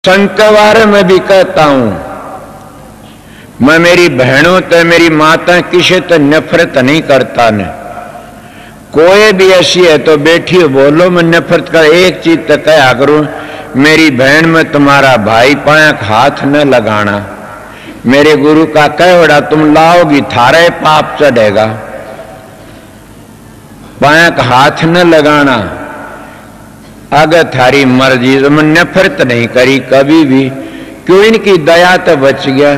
संघ के बारे में भी कहता हूं, मैं मेरी बहनों ते मेरी माता किसी तो नफरत नहीं करता ने। कोई भी ऐसी है तो बैठी बोलो, मैं नफरत कर एक चीज तो कहा करूं, मेरी बहन में तुम्हारा भाई पाया हाथ न लगाना। मेरे गुरु का कहवड़ा तुम लाओगी थारे पाप चढ़ेगा, पाया हाथ न लगाना। अगर थारी मर्जी तो मैं नफरत नहीं करी कभी भी, क्यों इनकी दया तो बच गया।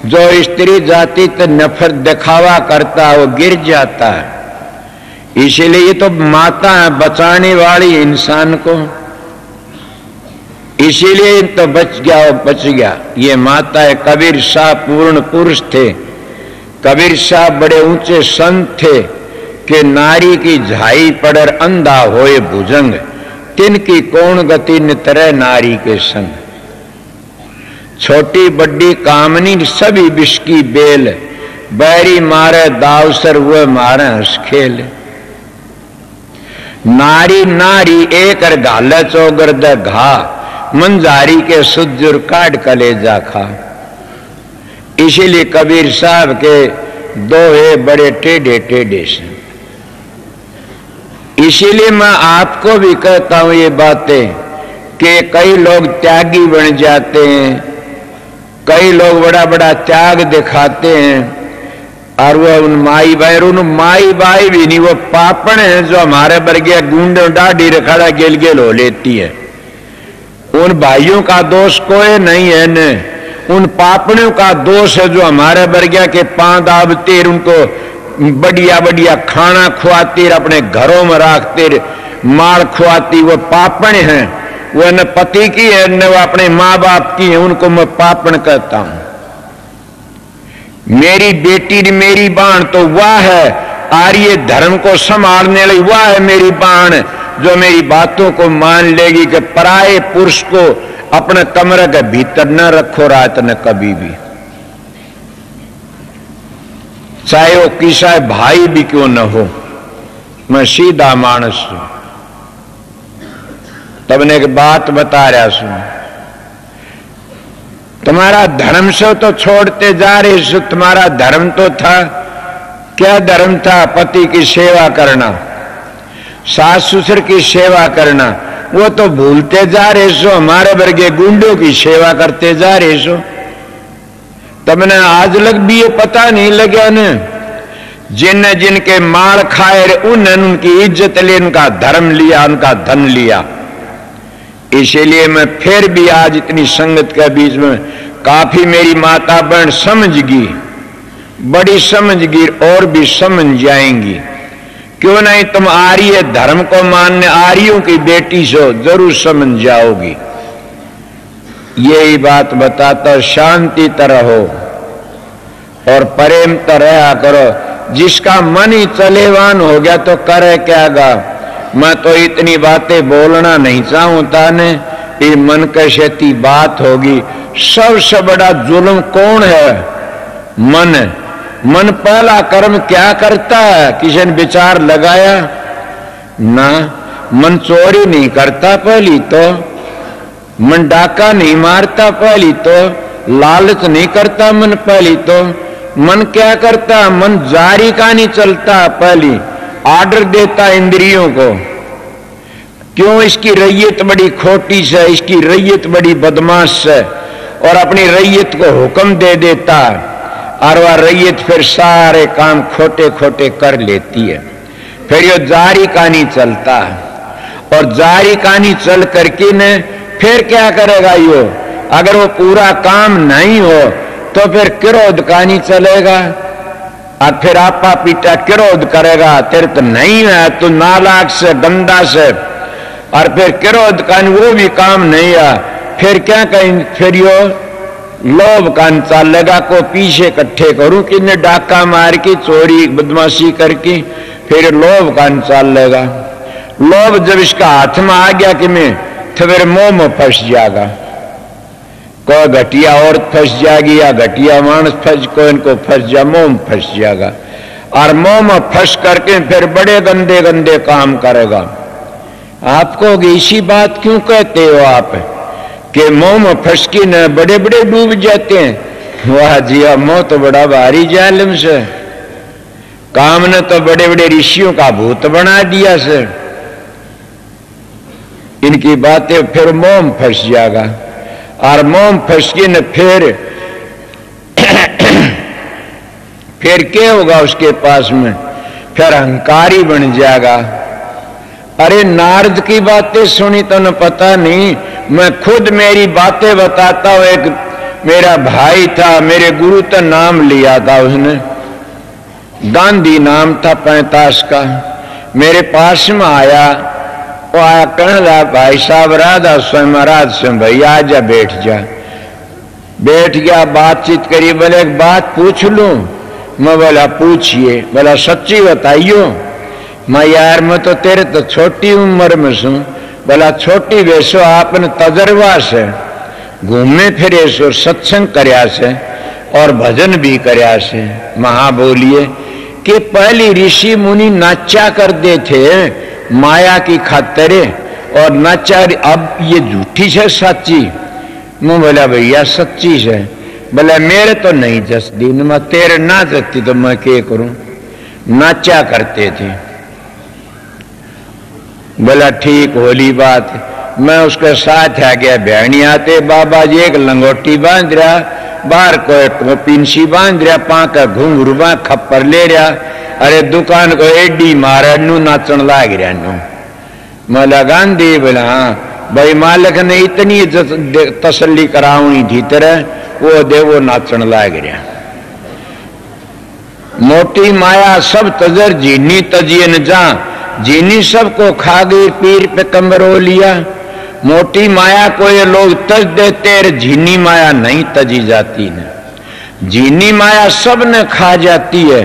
जो स्त्री जाति तो नफरत दिखावा करता वो गिर जाता है। इसीलिए ये तो माता है बचाने वाली इंसान को, इसीलिए तो बच गया वो बच गया। ये माता है। कबीर शाह पूर्ण पुरुष थे, कबीर शाह बड़े ऊंचे संत थे कि नारी की झाई पड़र अंधा होए भुजंग, तिनकी कौन गति नितरे नारी के संग। छोटी बड्डी कामनी सभी विष की बेल, बैरी मारे दावसर वो मारे हंस खेल। नारी नारी एक घाले चौगर द घा, मंजारी के सुजुर काट कलेजा खा। इसीलिए कबीर साहब के दोहे बड़े टेढ़े टेढ़े से। इसीलिए मैं आपको भी कहता हूं ये बातें कि कई लोग त्यागी बन जाते हैं, कई लोग बड़ा बड़ा त्याग दिखाते हैं, और वो उन माई बाई भी नहीं, वो पापण है जो हमारे बरगे गुंडे डाढ़ी रखाड़ा गेल गेल हो लेती है। उन भाइयों का दोष कोई नहीं है न, उन पापणों का दोष है जो हमारे बरगिया के पांव दाबते, उनको बढ़िया बढ़िया खाना खुआती, अपने घरों में रखते, माल खुआती। वो पापण है, वो न पति की है न वो अपने माँ बाप की है, उनको मैं पापण कहता हूं। मेरी बेटी मेरी बाण तो वह है, आर्य धर्म को संभालने वाली वह है मेरी बाण, जो मेरी बातों को मान लेगी कि पराये पुरुष को अपने कमरे के भीतर न रखो रात न कभी भी, चाहे वो किसा भाई भी क्यों न हो। मैं सीधा मानस हूं, तब ने एक बात बता रहा सुन। तुम्हारा धर्म से तो छोड़ते जा रहे सो, तुम्हारा धर्म तो था क्या? धर्म था पति की सेवा करना, सास ससुर की सेवा करना, वो तो भूलते जा रहे सो। हमारे वर्गे गुंडों की सेवा करते जा रहे सो। तमने आज लग भी ये पता नहीं लगा न, जिन जिनके माल खाए उन्होंने उनकी इज्जत ले, उनका धर्म लिया, उनका धन लिया। इसीलिए मैं फिर भी आज इतनी संगत के बीच में काफी मेरी माता बहन समझ गई, बड़ी समझ गई और भी समझ जाएंगी। क्यों नहीं, तुम आर्य धर्म को मानने आर्यों की बेटी सो, जरूर समझ जाओगी। यही बात बताता, शांति तरह हो और प्रेम तरह करो। जिसका मन ही चलेवान हो गया तो करे क्या गा। मैं तो इतनी बातें बोलना नहीं चाहता ने, ये मन कैसी बात होगी। सबसे बड़ा जुल्म कौन है? मन। मन पहला कर्म क्या करता है? किसी ने विचार लगाया ना? मन चोरी नहीं करता पहली तो, मन डाका नहीं मारता पहली तो, लालच नहीं करता मन पहली तो। मन क्या करता? मन जारी का नहीं चलता पहली, आर्डर देता इंद्रियों को। क्यों? इसकी रैयत बड़ी खोटी से, इसकी रैयत बड़ी बदमाश है, और अपनी रैयत को हुक्म दे देता, और वह रैयत फिर सारे काम खोटे खोटे कर लेती है। फिर ये जारी का नहीं चलता, और जारी का नहीं चल करके न फिर क्या करेगा यो? अगर वो पूरा काम नहीं हो तो फिर क्रोध का नहीं चलेगा, और फिर आपा पीटा क्रोध करेगा, तेरे तो नहीं है, तू नालायक से गंदा से, और फिर क्रोध का वो भी काम नहीं है। फिर क्या कहें? फिर यो लोभ का चलेगा, को पीछे इकट्ठे करूं कि ने डाका मार की चोरी बदमाशी करके, फिर लोभ का चलेगा। लोभ जब इसका हाथ में आ गया कि मैं, तो फिर मोह में फंस जाएगा। कोई घटिया औरत फंस जाएगी या घटिया मानस फंस, कोई इनको फंस जा, मोह में फंस जाएगा, और मोह में फंस करके फिर बड़े गंदे गंदे काम करेगा। आपको इसी बात क्यों कहते हो आप कि मोह में फसकी न बड़े बड़े डूब जाते हैं। वाह जी, मोह तो बड़ा भारी जालिम से, काम ने तो बड़े बड़े ऋषियों का भूत बना दिया से। इनकी बातें फिर मोह में फंस जाएगा, और मोह में फंस के न फिर क्या होगा उसके पास में, फिर अहंकारी बन जाएगा। अरे नारद की बातें सुनी तो न पता नहीं, मैं खुद मेरी बातें बताता हूं। एक मेरा भाई था, मेरे गुरु तो नाम लिया था उसने, गांधी नाम था 45 का। मेरे पास में आया, वो आया कहने लगा, भाई साहब राधा स्वयं महाराज से भैया आजा बैठ जा। बैठ गया, बातचीत करी, बोले एक बात पूछ लूं? मैं बोला पूछिए। बोला सच्ची बताइयो। मैं यार मैं तो तेरे तो छोटी उम्र में सू। बोला छोटी वैसो आपने तजर्बा से घूमे फिरे सो, सत्संग करया से और भजन भी करया से। महा बोलिए कि पहली ऋषि मुनि नाचा करते थे माया की खातिर, और नाचा अब ये झूठी है सच्ची? मैं बोला भैया सच्ची है। बोला मेरे तो नहीं जसती, मैं तेरे ना जसती तो मैं क्या करूं? नाचा करते थे। बोला ठीक होली बात। मैं उसके साथ आ गया, बहनी आते बाबा जी एक लंगोटी बांध रहा, बाहर को पिंसी बांध रहा, पाका घुंघरू खप्पर ले रहा। अरे दुकान को एडी मारा नू नाचन लाग रहा नू। मैं गांधी बोला हाँ भाई, मालिक ने इतनी तसल्ली करावनी थी तरह वो दे, वो नाचन लाग रहा। मोटी माया सब तजर जीनी तजिए न जा, जीनी सबको खा गई, पीर पे कमरो लिया। मोटी माया को ये लोग तज देते, झीनी माया नहीं तजी जाती न। झीनी माया सब ने खा जाती है,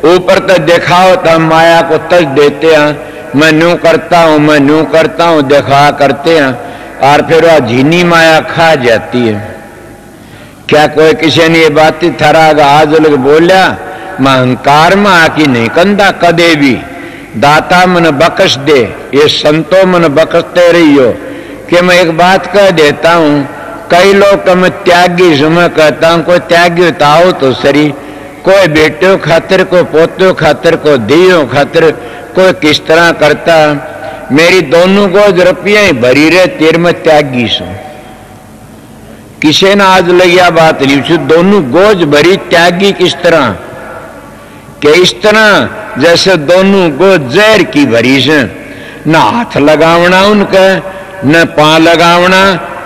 ऊपर तक दिखाओ तो माया को तज देते हैं, मैं न्यू करता हूं, मैं न्यू करता हूं, दिखा करते हैं, और फिर वह झीनी माया खा जाती है। क्या कोई किसी ने ये बात थरागा आज लोग बोलिया, मैं अहंकार में आकी नहीं कंधा कदे भी, दाता मन बख्श दे, ये संतो मन बख्शते रहियो। कि मैं एक बात कह देता हूं, कई लोग का मैं त्यागी हूं, मैं कहता हूं कोई त्यागी होता हो तो सरी, कोई बेटो खातिर, कोई पोतो खातिर, कोई दियो खातिर, कोई किस तरह करता। मेरी दोनों गोज रुपया ही भरी रहे, तेर में त्यागी सू। किसी ने आज लगिया बात नहीं, दोनों गोज भरी त्यागी किस तरह के, इस तरह जैसे दोनों गोज जहर की भरी से, न हाथ लगावना उनका, न पांव लगावना,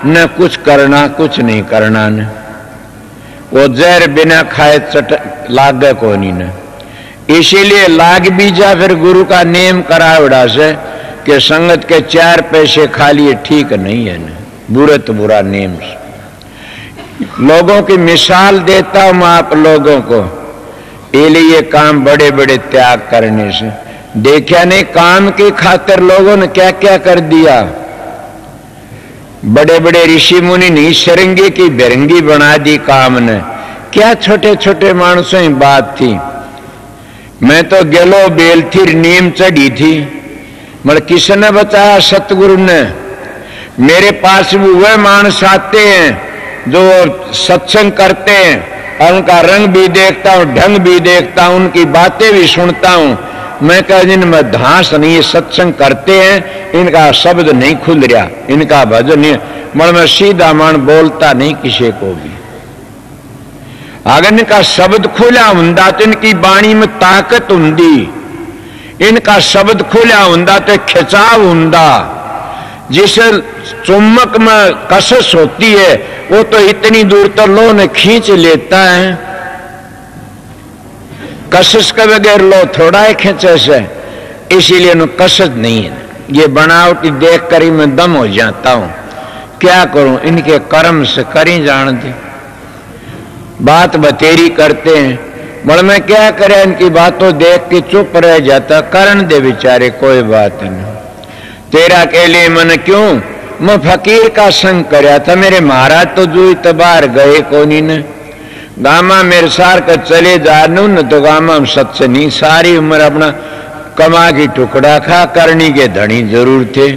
न कुछ करना, कुछ नहीं करना न। वो जहर बिना खाए चट लागे को नहीं न। इसीलिए लाग भी जा, फिर गुरु का नेम करावड़ा से कि संगत के 4 पैसे खा लिए ठीक नहीं है न, बुरे तो बुरा नेम से। लोगों की मिसाल देता हूं मैं आप लोगों को, इसलिए काम बड़े बड़े त्याग करने से। देखा नहीं काम की खातिर लोगों ने क्या क्या कर दिया। बड़े बड़े ऋषि मुनि नहीं शरंगी की बिरंगी बना दी काम ने। क्या छोटे छोटे मानसों की बात थी। मैं तो गेलो बेल थी, नीम चढ़ी थी, मगर किसने बताया? सतगुरु ने। मेरे पास भी वह मानस आते हैं जो सत्संग करते हैं, और उनका रंग भी देखता हूं, ढंग भी देखता हूं, उनकी बातें भी सुनता हूं। मैं कह जिनमें धांस नहीं, सत्संग करते हैं, इनका शब्द नहीं खुल रहा, इनका भजन नहीं, मगर मैं सीधा मन बोलता नहीं किसी को भी। अगर इनका शब्द खुला हुंदा तो इनकी बाणी में ताकत हुंदी, इनका शब्द खुला हुंदा तो खिंचाव हुंदा। जिस चुम्बक में कसस होती है वो तो इतनी दूर तक लो ने खींच लेता है, कसस के बगैर लो थोड़ा है खींचे से। इसीलिए न कसस नहीं है। ये बनावटी देख कर ही मैं दम हो जाता हूं। क्या करूं, इनके कर्म से करी जानते, बात बतेरी करते हैं, मगर मैं क्या करें, इनकी बातों देख के चुप रह जाता। करण दे बेचारे, कोई बात नहीं। तेरा के लिए मन क्यों, मैं फकीर का संग करया था, मेरे महाराज तो जो इतबार गए कोनी ने। गामा मेरे सार का चले जानू न तो गामा हम सत्य नहीं, सारी उम्र अपना कमा की टुकड़ा खा, करनी के धनी जरूर थे।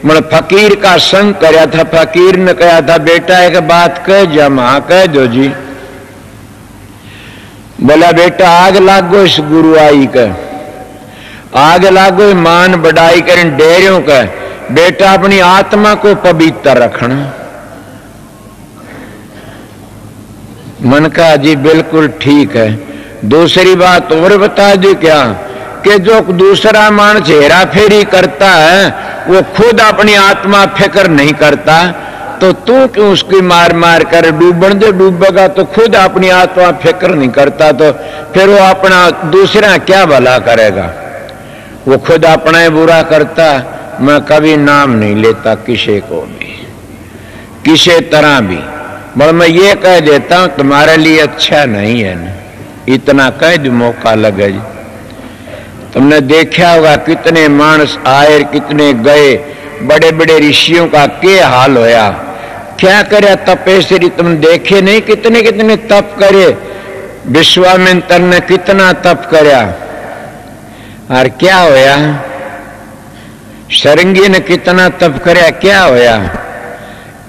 मैं फकीर का संग कराया था। फकीर ने कहा था बेटा एक बात कह जा। हाँ कह दो जी। बोला बेटा आग लागो इस गुरु आई का, आग लागो मान बढ़ाई कर डेरियों का। बेटा अपनी आत्मा को पवित्र रखना। मन का जी बिल्कुल ठीक है। दूसरी बात और बता दी क्या कि जो दूसरा मानस हेरा फेरी करता है वो खुद अपनी आत्मा फिक्र नहीं करता, तो तू क्यों उसकी मार मार कर डूबन दे। डूबेगा तो खुद अपनी आत्मा फिक्र नहीं करता तो फिर वो अपना दूसरा क्या भला करेगा। वो खुद अपना ही बुरा करता। मैं कभी नाम नहीं लेता किसी को भी, किसी तरह भी। पर मैं ये कह देता हूं तुम्हारे लिए अच्छा नहीं है ना, इतना कह दो मौका लगे। तुमने देखा होगा कितने मानस आए कितने गए, बड़े बड़े ऋषियों का क्या हाल होया, क्या करे तपेश्वरी। तुम देखे नहीं कितने कितने तप करे। विश्वामित्र ने कितना तप करया और क्या होया। सरंगी ने कितना तप करया, क्या होया।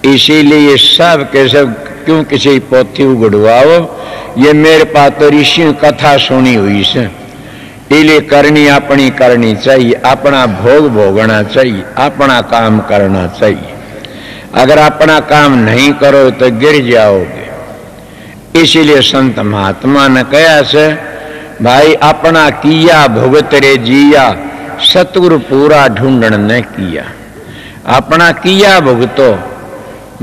इसीलिए ये सब के सब क्यों किसी पोथी उगड़वाओ। ये मेरे पास तो ऋषि कथा सुनी हुई से, इसलिए करनी अपनी करनी चाहिए, अपना भोग भोगना चाहिए, अपना काम करना चाहिए। अगर अपना काम नहीं करो तो गिर जाओगे। इसीलिए संत महात्मा ने कहा से भाई अपना किया भुगत रे जिया, सतगुरु पूरा ढूंढन ने किया। अपना किया भुगतो,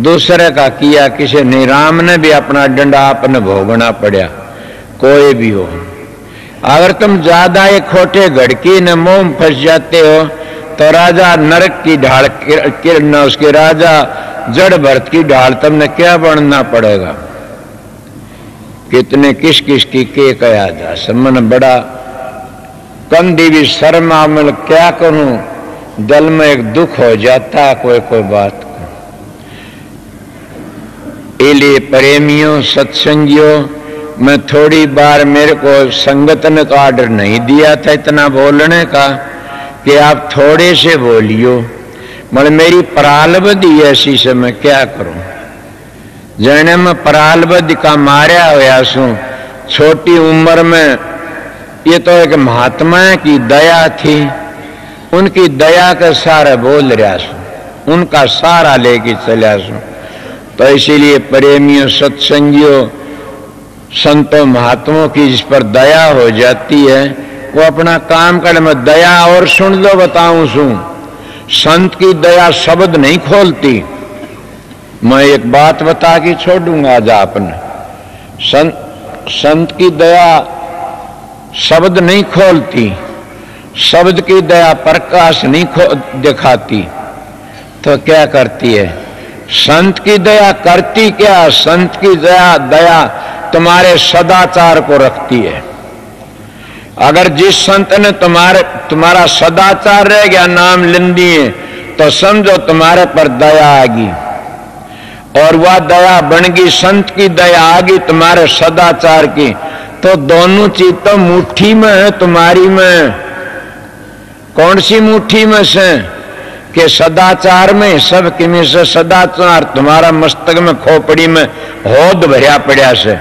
दूसरे का किया किसी नहीं। राम ने भी अपना डंडा अपने भोगना पड़ा, कोई भी हो। अगर तुम ज्यादा एक खोटे घड़की न मोह में फंस जाते हो तो राजा नरक की ढाल किरना, उसके राजा जड़ भरत की ढाल तुमने क्या बनना पड़ेगा। कितने किस किस की के कहा जा समन बड़ा कंदी भी शर्मा। मैं क्या करूं, दिल में एक दुख हो जाता कोई कोई बात। इसलिए प्रेमियों सत्संगियों, मैं थोड़ी बार मेरे को संगत ने तो आर्डर नहीं दिया था इतना बोलने का कि आप थोड़े से बोलियो, मगर मेरी प्रालब्धि ऐसी से मैं क्या करूं। जने मैं प्रालब्धि का मारा होया सू छोटी उम्र में। ये तो एक महात्मा की दया थी, उनकी दया का सारा बोल रहा सू, उनका सारा लेके चला सू। तो इसीलिए प्रेमियों सत्संगियों संतों महात्माओं की जिस पर दया हो जाती है वो अपना काम कर। मैं दया और सुन लो बताऊं सू, संत की दया शब्द नहीं खोलती। मैं एक बात बता के छोड़ूंगा आज आपने। संत की दया शब्द नहीं खोलती, शब्द की दया प्रकाश नहीं दिखाती, तो क्या करती है। संत की दया करती क्या, संत की दया तुम्हारे सदाचार को रखती है। अगर जिस संत ने तुम्हारा सदाचार रह गया नाम लें दिए तो समझो तुम्हारे पर दया आगी, और वह दया बन गई संत की दया आगी तुम्हारे सदाचार की, तो दोनों चीज तो मुट्ठी में है तुम्हारी में। कौन सी मुट्ठी में से कि सदाचार में, सब की में से सदाचार तुम्हारा मस्तक में खोपड़ी में होद भरिया पड़ा से।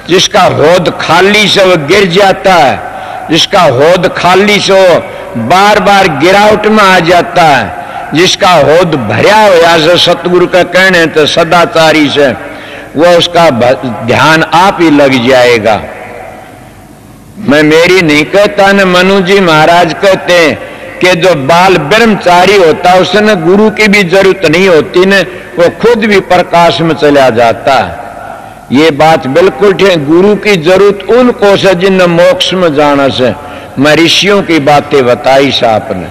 जिसका होद खाली से वो गिर जाता है, जिसका होद खाली से वो बार बार गिरावट में आ जाता है। जिसका होद भरिया हुआ से सतगुरु का कहने तो सदाचारी से वो उसका ध्यान आप ही लग जाएगा। मैं मेरी नहीं कहता न, मनु जी महाराज कहते हैं कि जो बाल ब्रह्मचारी होता उसने गुरु की भी जरूरत नहीं होती न, वो खुद भी प्रकाश में चला जाता है। ये बात बिल्कुल ठीक। गुरु की जरूरत उनको से जिन मोक्ष में जाना से। मैं ऋषियों की बातें बताई साहब ने,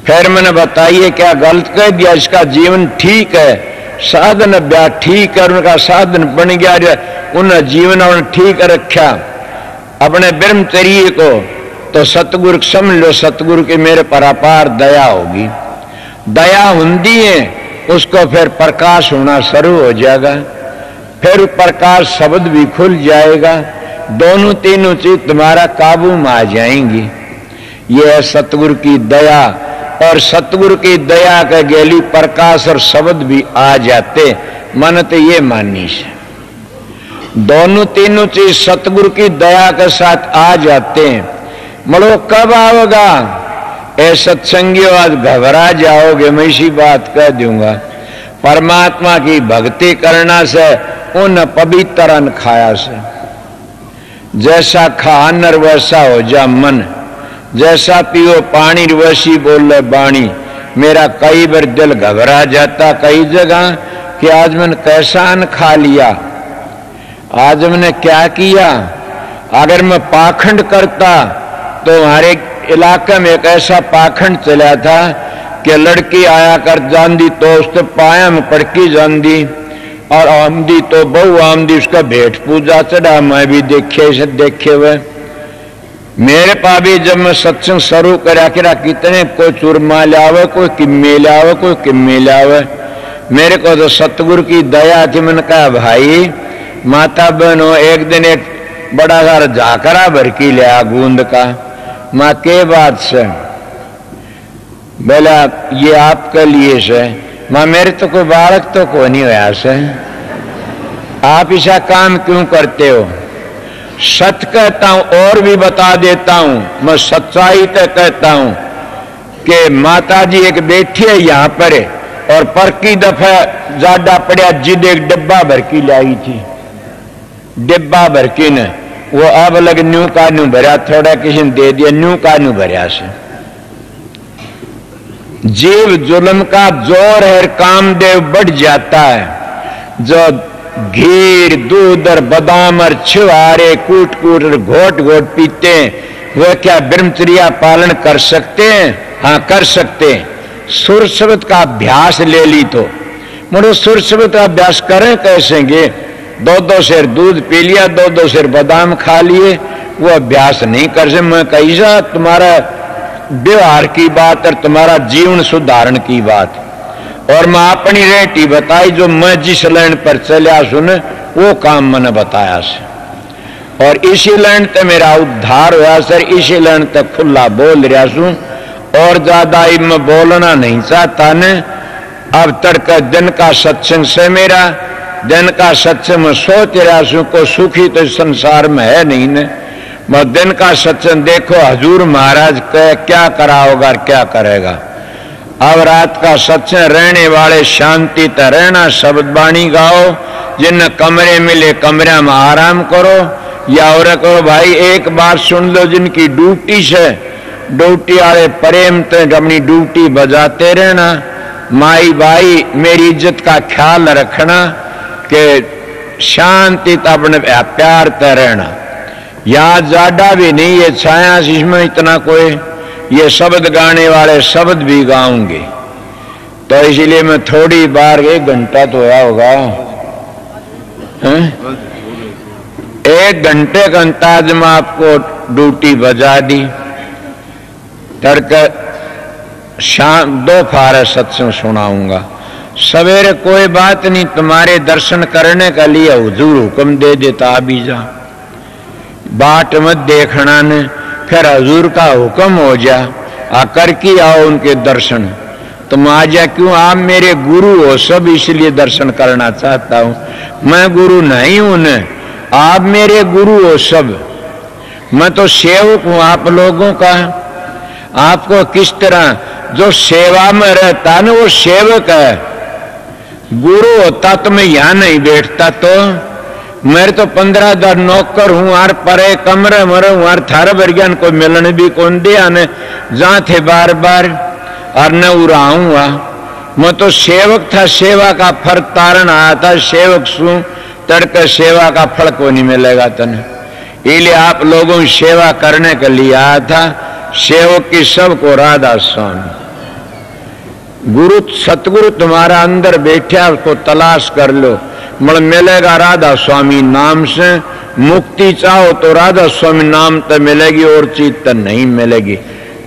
फिर मैंने बताइए क्या गलत कह दिया। इसका जीवन ठीक है, साधन ब्याह ठीक है, उनका साधन बन गया, उन्हें जीवन उन्हें ठीक रखा अपने ब्रह्मचर्य को, तो सतगुरु समझ लो सतगुरु की मेरे पर अपार दया होगी। दया होती है उसको फिर प्रकाश होना शुरू हो जाएगा, फिर प्रकाश शब्द भी खुल जाएगा। दोनों तीनों चीज तुम्हारा काबू में आ जाएंगी। ये है सतगुरु की दया और सतगुरु की दया के गेली प्रकाश और शब्द भी आ जाते। मन तो ये माननी से दोनों तीनों चीज सतगुरु की दया के साथ आ जाते हैं। मलो कब आओगा? ए सत्संगियों, आज घबरा जाओगे, मैं इसी बात कह दूंगा। परमात्मा की भक्ति करना से उन पवित्र अन्न खाया से, जैसा खा नर वैसा हो जा मन, जैसा पियो पानी वैसी बोले बाणी। मेरा कई बार दिल घबरा जाता कई जगह कि आज मैंने कैसा अन्न खा लिया, आज मैंने क्या किया। अगर मैं पाखंड करता तो हमारे इलाके में एक ऐसा पाखंड चला था कि लड़की आया कर जांदी तो उसने पाया में पड़की जांदी और आमदी तो बहु आमदी, उसका भेंट पूजा चढ़ा। मैं भी देखे हुए मेरे पा भी जब मैं सत्संग शुरू करा कितने कोई चूरमा लावे, कोई किम्मे लावे, कोई किम्मे लावे। मेरे को तो सतगुरु की दया थी। मैंने कहा भाई माता बहनों, एक दिन एक बड़ा सारा झाकरा भर की लिया गूंद का। माँ के बात से? बोला ये आपके लिए से। माँ मेरे तो कोई बालक तो को नहीं होया से, आप ऐसा काम क्यों करते हो? सच कहता हूं और भी बता देता हूं, मैं सच्चाई तो कहता हूं कि माता जी एक बैठी है यहाँ पर और पर की दफा ज्यादा पड़ा जिद एक डिब्बा भर की लाई थी, डिब्बा भर की ने वो अब लग न्यू का न्यू भरा, थोड़ा किसी ने दे दिया, न्यू का न्यू भरा से। जीव जुल्म का जोर है, कामदेव बढ़ जाता है। जो घी दूध और बादाम और छिवारे कूट कूट घोट घोट पीते हैं, वह क्या ब्रह्मचर्या पालन कर सकते हैं? हाँ कर सकते हैं। सुर शब्द का अभ्यास ले ली तो मुझे सुर शब्द का अभ्यास करें कैसे? दो शेर दूध पी लिया, दो शेर बादाम खा लिए, वो अभ्यास नहीं कर सकते। मैं कैसा तुम्हारा व्यवहार की बात और तुम्हारा जीवन सुधारण की बात, और मैं अपनी रेटी बताई जो मैं जिस लाइन पर चलिया सुन वो काम मैंने बताया से, और इसी लाइन तक मेरा उद्धार हुआ सर। इसी लाइन तक खुला बोल रहा सू और ज्यादा मैं बोलना नहीं चाहता ने। अब तक दिन का सत्संग से मेरा दिन का सत्संग में सोच रहा सू को सुखी तो संसार में है नहीं ने। मैं दिन का सत्संग देखो हजूर महाराज क्या करा होगा और क्या करेगा। अब रात का सत्संग रहने वाले शांति त रहना, शब्द बाणी गाओ, जिन कमरे मिले कमरे में आराम करो, या और करो भाई एक बात सुन लो, जिनकी ड्यूटी से ड्यूटी वाले प्रेम तो अपनी ड्यूटी बजाते रहना। माई भाई मेरी इज्जत का ख्याल रखना कि शांति तो अपने प्यार त रहना। यहाँ ज्यादा भी नहीं ये छाया इसमें इतना कोई ये शब्द गाने वाले शब्द भी गाऊंगे, तो इसलिए मैं थोड़ी बार 1 घंटा तो होया होगा, 1 घंटे का अंदाज में आपको ड्यूटी बजा दी। तड़क शाम दोपहर सत्संग सुनाऊंगा, सवेरे कोई बात नहीं, तुम्हारे दर्शन करने के लिए हुजूर हुक्म दे देता अभी जा, बाट मत देखना ने, फिर हजूर का हुक्म हो जा आकर की आओ उनके दर्शन। तुम आ जा क्यों? आप मेरे गुरु हो सब, इसलिए दर्शन करना चाहता हूं। मैं गुरु नहीं हूं न, आप मेरे गुरु हो सब। मैं तो सेवक हूं आप लोगों का। आपको किस तरह जो सेवा में रहता न वो सेवक है। गुरु होता तो मैं यहां नहीं बैठता। तो मेरे तो 15 नौकर हूं और परे कमरे मरे हूं और थारा बरज्ञान को मिलने भी कौन दिया ने जहां थे बार बार और न उड़ाऊंगा। मैं तो सेवक था, सेवा का फल तारण आया था, सेवक सू तड़के सेवा का फल को नहीं मिलेगा तने, इसलिए आप लोगों की सेवा करने के लिए आया था। सेवक की सबको राधा स्वामी गुरु सतगुरु तुम्हारा अंदर बैठा, उसको तलाश कर लो, मिलेगा राधा स्वामी नाम से। मुक्ति चाहो तो राधा स्वामी नाम तो मिलेगी और चीज तो नहीं मिलेगी।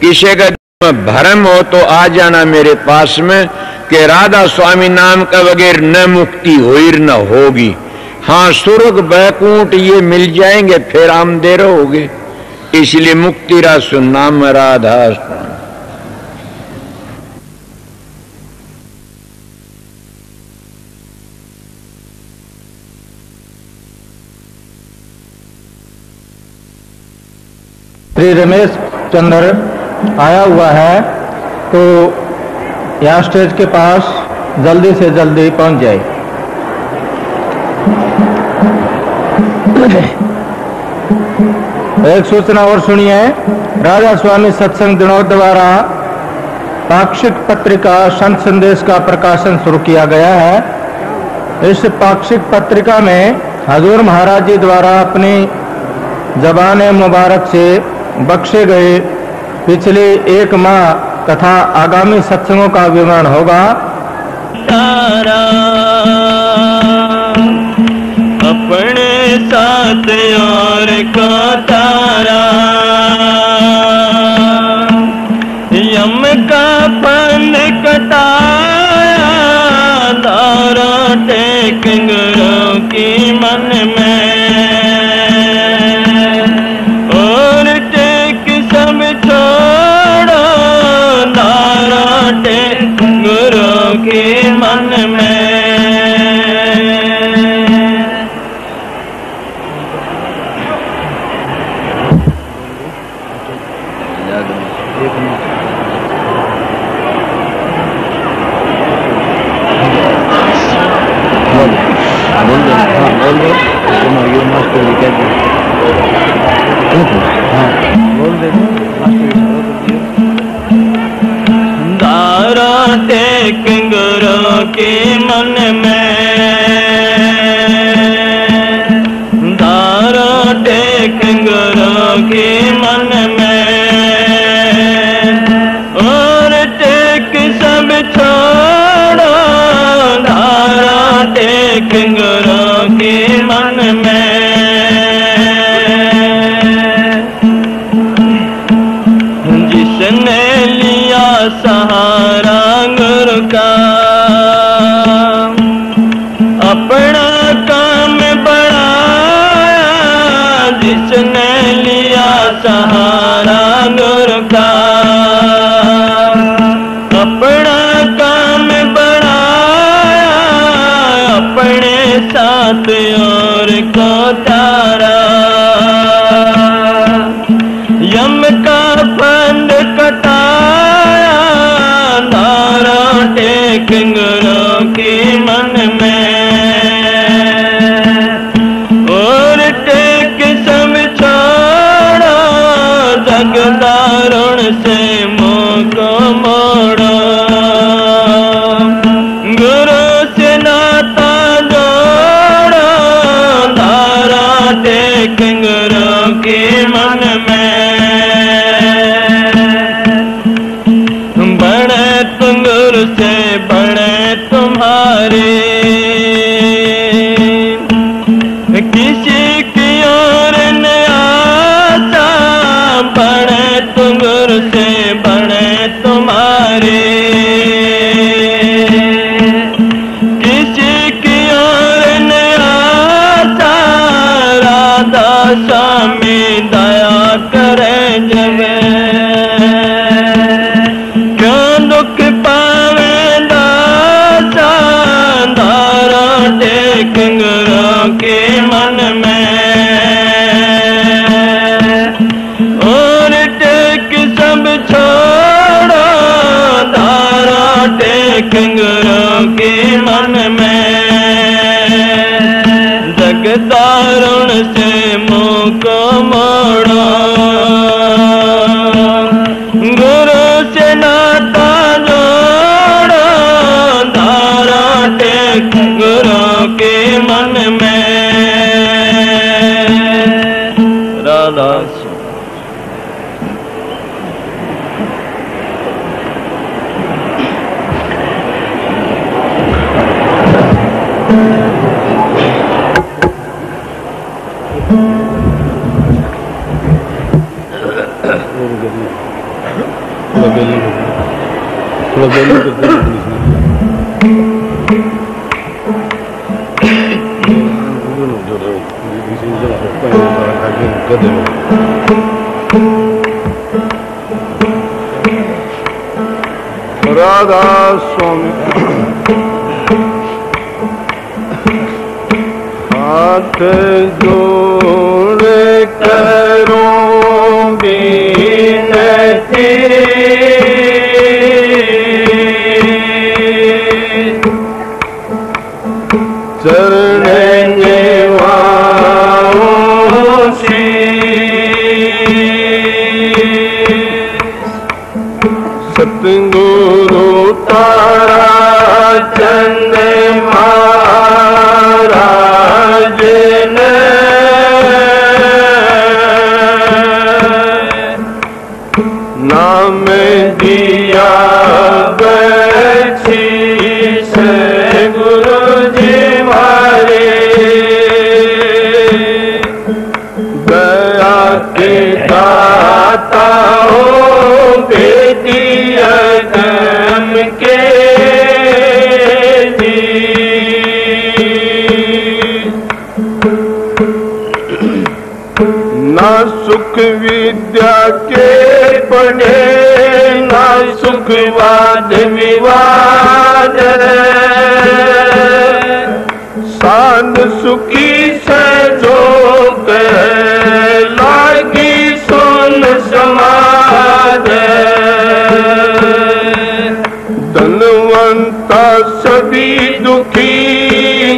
किसी का भ्रम हो तो आ जाना मेरे पास में कि राधा स्वामी नाम का बगैर न मुक्ति होई न होगी। हाँ स्वर्ग बैकुंठ ये मिल जाएंगे फिर हम दे रहोगे, इसलिए मुक्ति रासु नाम राधा। श्री रमेश चंद्र आया हुआ है, तो यहाँ स्टेज के पास जल्दी से जल्दी पहुंच जाए। एक सूचना और सुनिए। राजा स्वामी सत्संग दिनों द्वारा पाक्षिक पत्रिका संत संदेश का प्रकाशन शुरू किया गया है। इस पाक्षिक पत्रिका में हजूर महाराज जी द्वारा अपनी ज़बान मुबारक से बख्शे गए पिछले 1 माह तथा आगामी सत्संगों का विवरण होगा। तारा अपने साथ और को तारा, यम का फन कटाया, तारा टेक गुरु की मन में, और टेक सब छोड़ो, तारा टेक गुरु के मन में। तारा टेक गुरु के मन में, तारा टेक गुरु के मन में, और टेक सब छोड़ो, तारा टेक गुरु के मन में। जिसने लिया सहारा गुरु का, अपना काम बढ़ाया, जिसने लिया सहारा गुरु का, अपना काम बढ़ाया, अपने साथ और को तारा, यम का फंद कटाया, तारा टेक गुरु के मन में, और टेक सब छोड़ो, जगदारुण से मुँह को मोड़ो, गुरु से नाता जोड़ो, तारा टेक गुरु के मन में। बड़े तुम गुरु से बड़े तुम्हारे, किसी की ओर न आशा, बड़े तुम गुरु से बड़े तुम्हारे, किसी की ओर न आशा, राधा स्वामी दया करे जब, क्यों दुख पावे दासा, तारा टेक गुरु के मन में, और टेक सब छोड़ो, तारा टेक गुरु के मन में, जगदारुण से मुँह को मोड़ो, गुरु से नाता जोड़ो, तारा टेक गुरु के मन में। राधा राधा स्वामी हाथ जोड़े करो भी चरण निवाऊं सतगुरु तारा चंद महाराज ने नाम दिया बख्शीश गुरु जी मारे दया के दाता हो बेटी अदम के ना सुख विद्या के पढ़े ना सुख वाद विवाद सांद सुखी से जो लागी सोन समाज धनवंता सभी दुखी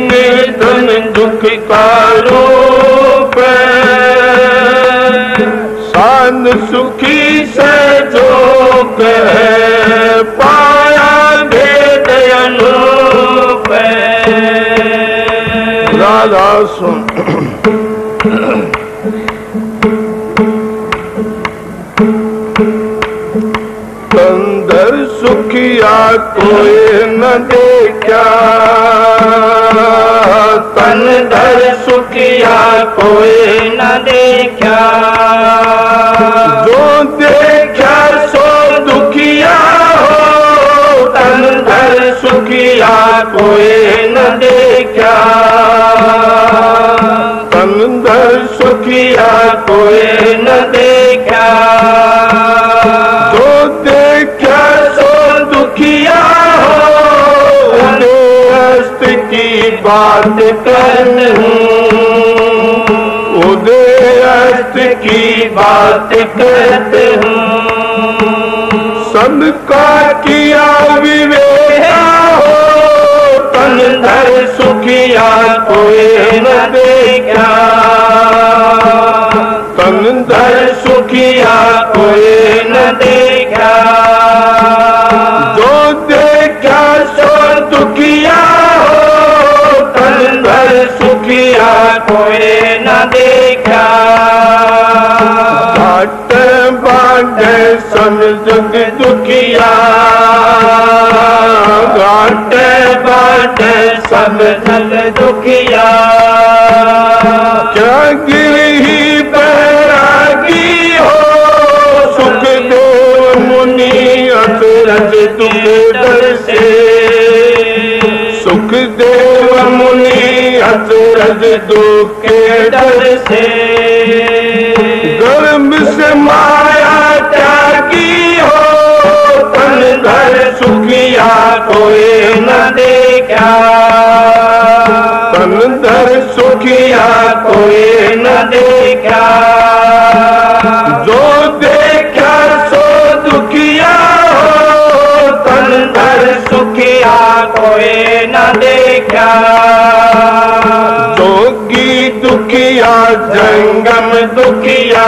निर्धन दुख का रूप सांद सुखी से जो पाया भेद अनूप राधा सुन तंदर सुखिया कोई न देखा तंदर सुखिया कोई न देखा जो देखा सो दुखिया हो तंदर सुखिया कोई न देखा तंदर सुखिया कोई न देखा जो देखा सो दुखिया हो उदयस्त की बात करते हूँ उदयस्त की बात करते हूँ सबका किया विवेका हो तंदर सुखिया कोई न देखा तंदर सुखिया कोई न देखा जो देखा सो दुखिया हो तंदर सुखिया कोई न देखा बाट बाट सब जग दुखिया बाट बाट सब जग दुखिया क्या गिरही बैरागी हो सुख देव मुनि अचरज तुम डर से सुख देव मुनि अचरज दुख के डर से गर्भ से माया त्यागी हो तन घर सुखिया कोई न देखा तन घर सुखिया कोई न देखा जो देखा सो दुखिया हो तन घर सुखिया कोई न देखा जोगी दुखिया जंगम दुखिया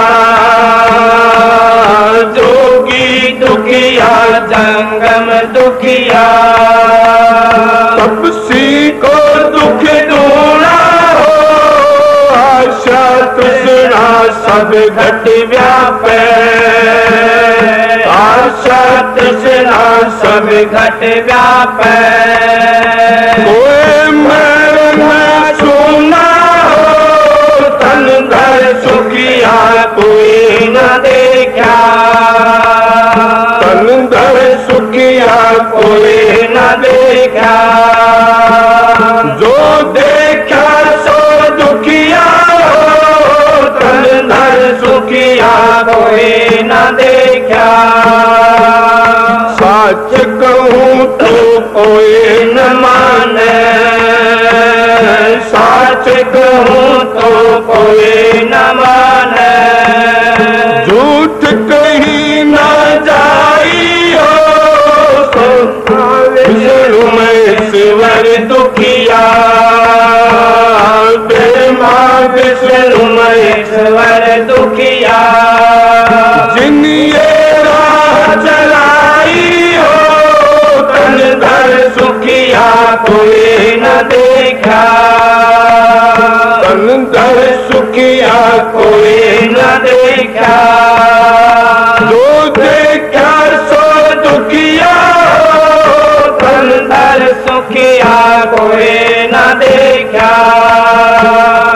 जोगी दुखिया जंगम दुखिया तपसी को दुख दूना हो आशा तृष्णा सब घट व्यापे आशा तृष्णा सब घट व्यापे कोई मैं सुना हो तन घर सुखिया कोई न देखा तन घर सुखिया कोई न देखा जो देखा सो दुखिया हो तन घर सुखिया कोई न देखा सच कहूँ तो कोई न माने सच कहूँ तो कोई न माने झूठ कहीं न जाई हो मैं ईश्वर दुखिया महेश्वर दुखिया जिन ये राह चलाई हो तन धर सुखिया कोई न देखा तन धर सुखिया कोई न देखा जो देखा सो दुखिया तन धर सुखिया कोई न देखा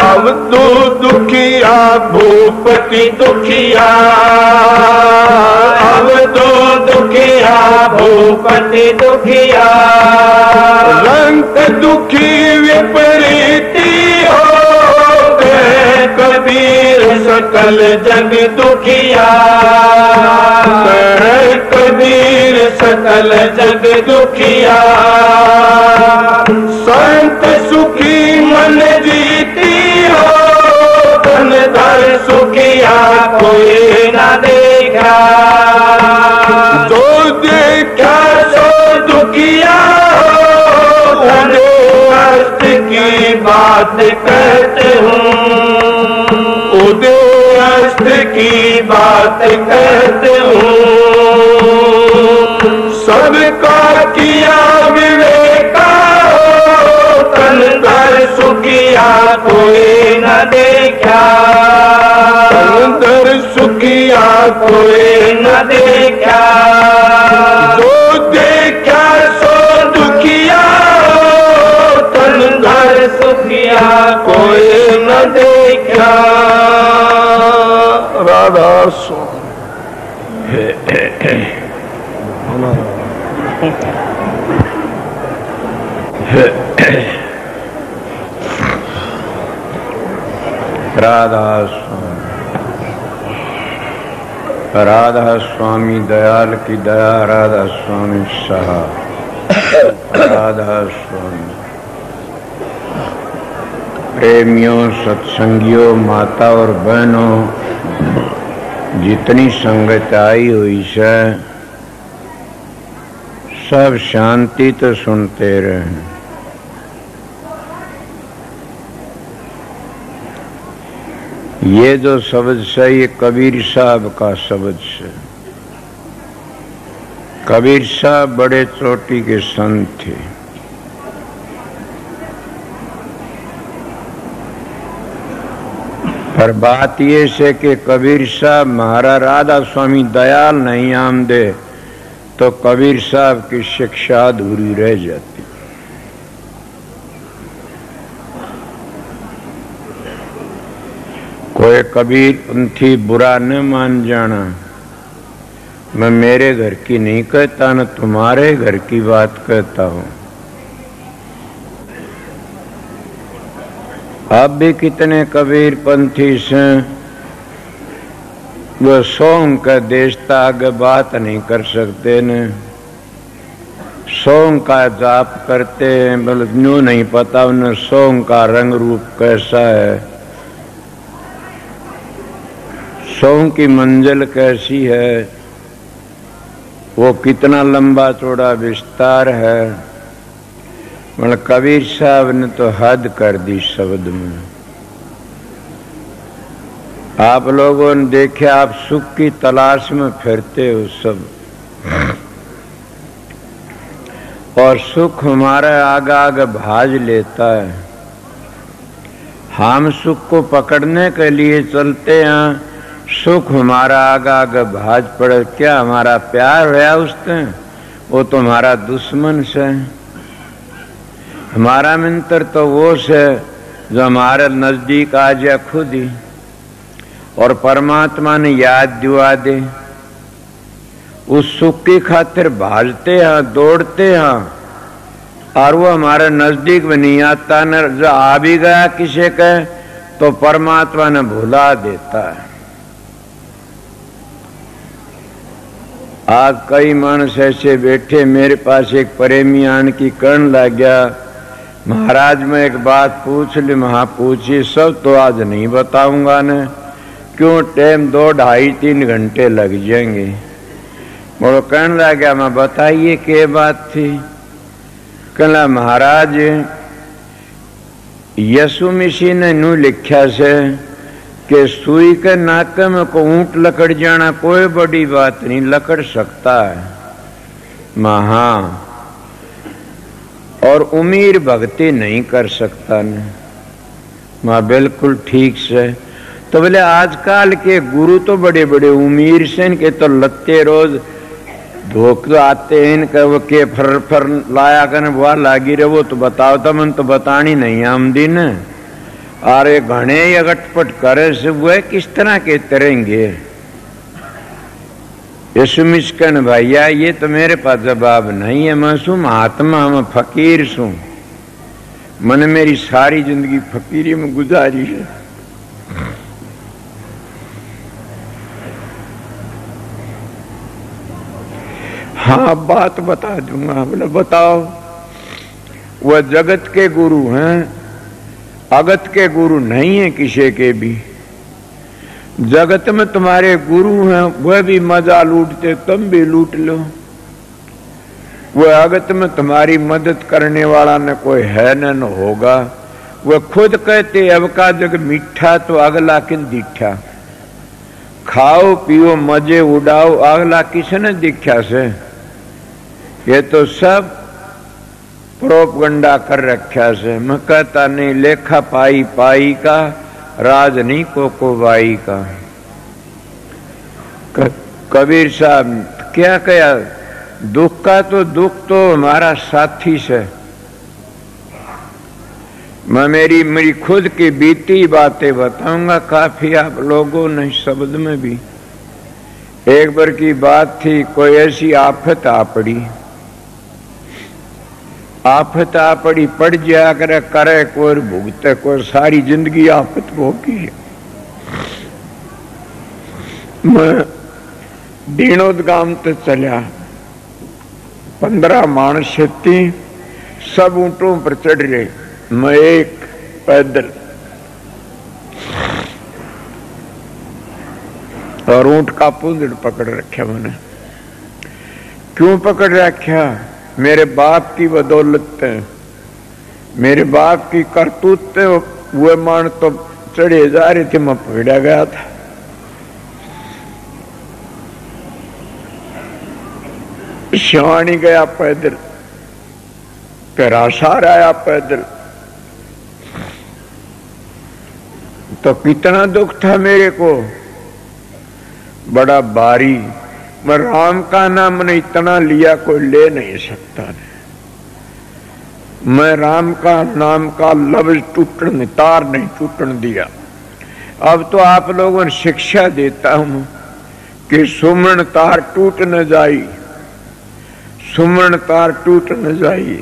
अब तो दुखिया भूपति दुखिया अब तो दुखिया भूपति दुखिया रंग दुखी विपरीती हो गए कबीर सकल जग दुखिया गए कबीर सकल जग दुखिया संत सुखी मन जीती हो धन धर सुखिया कोई न देखा जो देखा सो दुखिया धन अस्त की बात कहते हूँ उदय अस्त की बात कहते हूँ सबका किया विवेका तन धर सुखिया कोई न देखा अंदर सुखिया कोई न देखा जो देखा सो दुखिया तन धर सुखिया कोई न देखा राधा स्वामी राधा स्वामी राधा स्वामी दयाल की दया राधा स्वामी सहा राधा स्वामी प्रेमियों सत्संगियों माता और बहनों जितनी संगत आई हुई है सब शांति तो सुनते रहे। ये जो शब्द है ये कबीर साहब का शब्द है। कबीर साहब बड़े चोटी के संत थे। पर बात ये है कि कबीर साहब महाराज राधा स्वामी दयाल नहीं आमदे तो कबीर साहब की शिक्षा अधूरी रह जाती। कोई कबीर पंथी बुरा न मान जाना। मैं मेरे घर की नहीं कहता न तुम्हारे घर की बात कहता हूं। अब भी कितने कबीर पंथी से वो सोंग का देश आगे बात नहीं कर सकते न। सोंग का जाप करते हैं बोले न्यू नहीं पता उन्हें सोंग का रंग रूप कैसा है, सोंग की मंजिल कैसी है, वो कितना लंबा चौड़ा विस्तार है। मतलब कबीर साहब ने तो हद कर दी शब्द में। आप लोगों ने देखे आप सुख की तलाश में फिरते हो सब, और सुख हमारा आगे आगे भाज लेता है। हम सुख को पकड़ने के लिए चलते हैं, सुख हमारा आगे आगे भाज पड़े। क्या हमारा प्यार है उससे? वो तो हमारा दुश्मन से। हमारा मित्र तो वो से जो हमारे नजदीक आ जाए खुद ही और परमात्मा ने याद दिवा दे। उस सुख की खातिर भाजते हैं, दौड़ते हैं, और वो हमारे नजदीक में नहीं आता। न जो आ भी गया किसी का तो परमात्मा ने भुला देता है। आज कई मानस ऐसे बैठे, मेरे पास एक प्रेमी आन की कर्ण लग गया, महाराज मैं एक बात पूछ ली। महा पूछी, सब तो आज नहीं बताऊंगा न, क्यों टाइम 2, 2.5, 3 घंटे लग जाएंगे। बोलो कहने लग गया, मैं बताइए क्या बात थी। कहला महाराज यीशु मसीह ने नू लिखा से कि सुई के नाके में को ऊंट लकड़ जाना कोई बड़ी बात नहीं, लकड़ सकता है महा, और उमीर भक्ति नहीं कर सकता न। मां बिल्कुल ठीक से। तो बोले आजकल के गुरु तो बड़े बड़े उमीर से, इनके तो लत्ते रोज धोख आते हैं, इनका वो के फर लाया कर वह लागी रहे, वो तो बताओ तो मन तो बतानी नहीं आमदी न। अरे घने अगटपट करे से वह किस तरह के तरेंगे। यीशु मिस्कन भैया ये तो मेरे पास जवाब नहीं है, मैं सू महात्मा, मैं फकीर सू, मैंने मेरी सारी जिंदगी फकीरी में गुजारी है। हाँ बात बता दूंगा। बोले बताओ। वह जगत के गुरु हैं, अगत के गुरु नहीं है किसी के भी। जगत में तुम्हारे गुरु हैं, वह भी मजा लूटते, तुम भी लूट लो। वह अगत में तुम्हारी मदद करने वाला न कोई है न होगा। वह खुद कहते अब का जग मीठा तो अगला किन दीठा, खाओ पियो मजे उड़ाओ अगला किसने दीक्षा से। ये तो सब प्रोपगंडा कर रखा से। मैं कहता नहीं लेखा पाई पाई का, राज नहीं को बाई का। कबीर साहब क्या कहा, दुख का तो दुख तो हमारा साथी से। मैं मेरी खुद की बीती बातें बताऊंगा, काफी आप लोगों ने शब्द में भी। एक बार की बात थी, कोई ऐसी आफत आ पड़ी, आफत आ पड़ी, पड़ जाया करे कोई भुगते, कोई सारी जिंदगी आफत भोगी। मैं दीनोद गांव तो चलिया, 15 मानस थी, सब ऊंटों पर चढ़ रहे, मैं एक पैदल। और ऊंट का पूंजड़ पकड़ रखा मैंने। क्यों पकड़ रखा? मेरे बाप की बदौलत है, मेरे बाप की करतूत थे। वो मान तो चढ़े जा रहे थे, मैं पकड़ा गया था। शिवानी गया पैदल, पेरासार आया पैदल। तो कितना दुख था मेरे को, बड़ा भारी। मैं राम का नाम ने इतना लिया कोई ले नहीं सकता। मैं राम का नाम का लफ्ज टूटने, तार नहीं टूटने दिया। अब तो आप लोगों ने शिक्षा देता हूं कि सुमन तार टूट न जाई, सुमन तार टूट न जाई।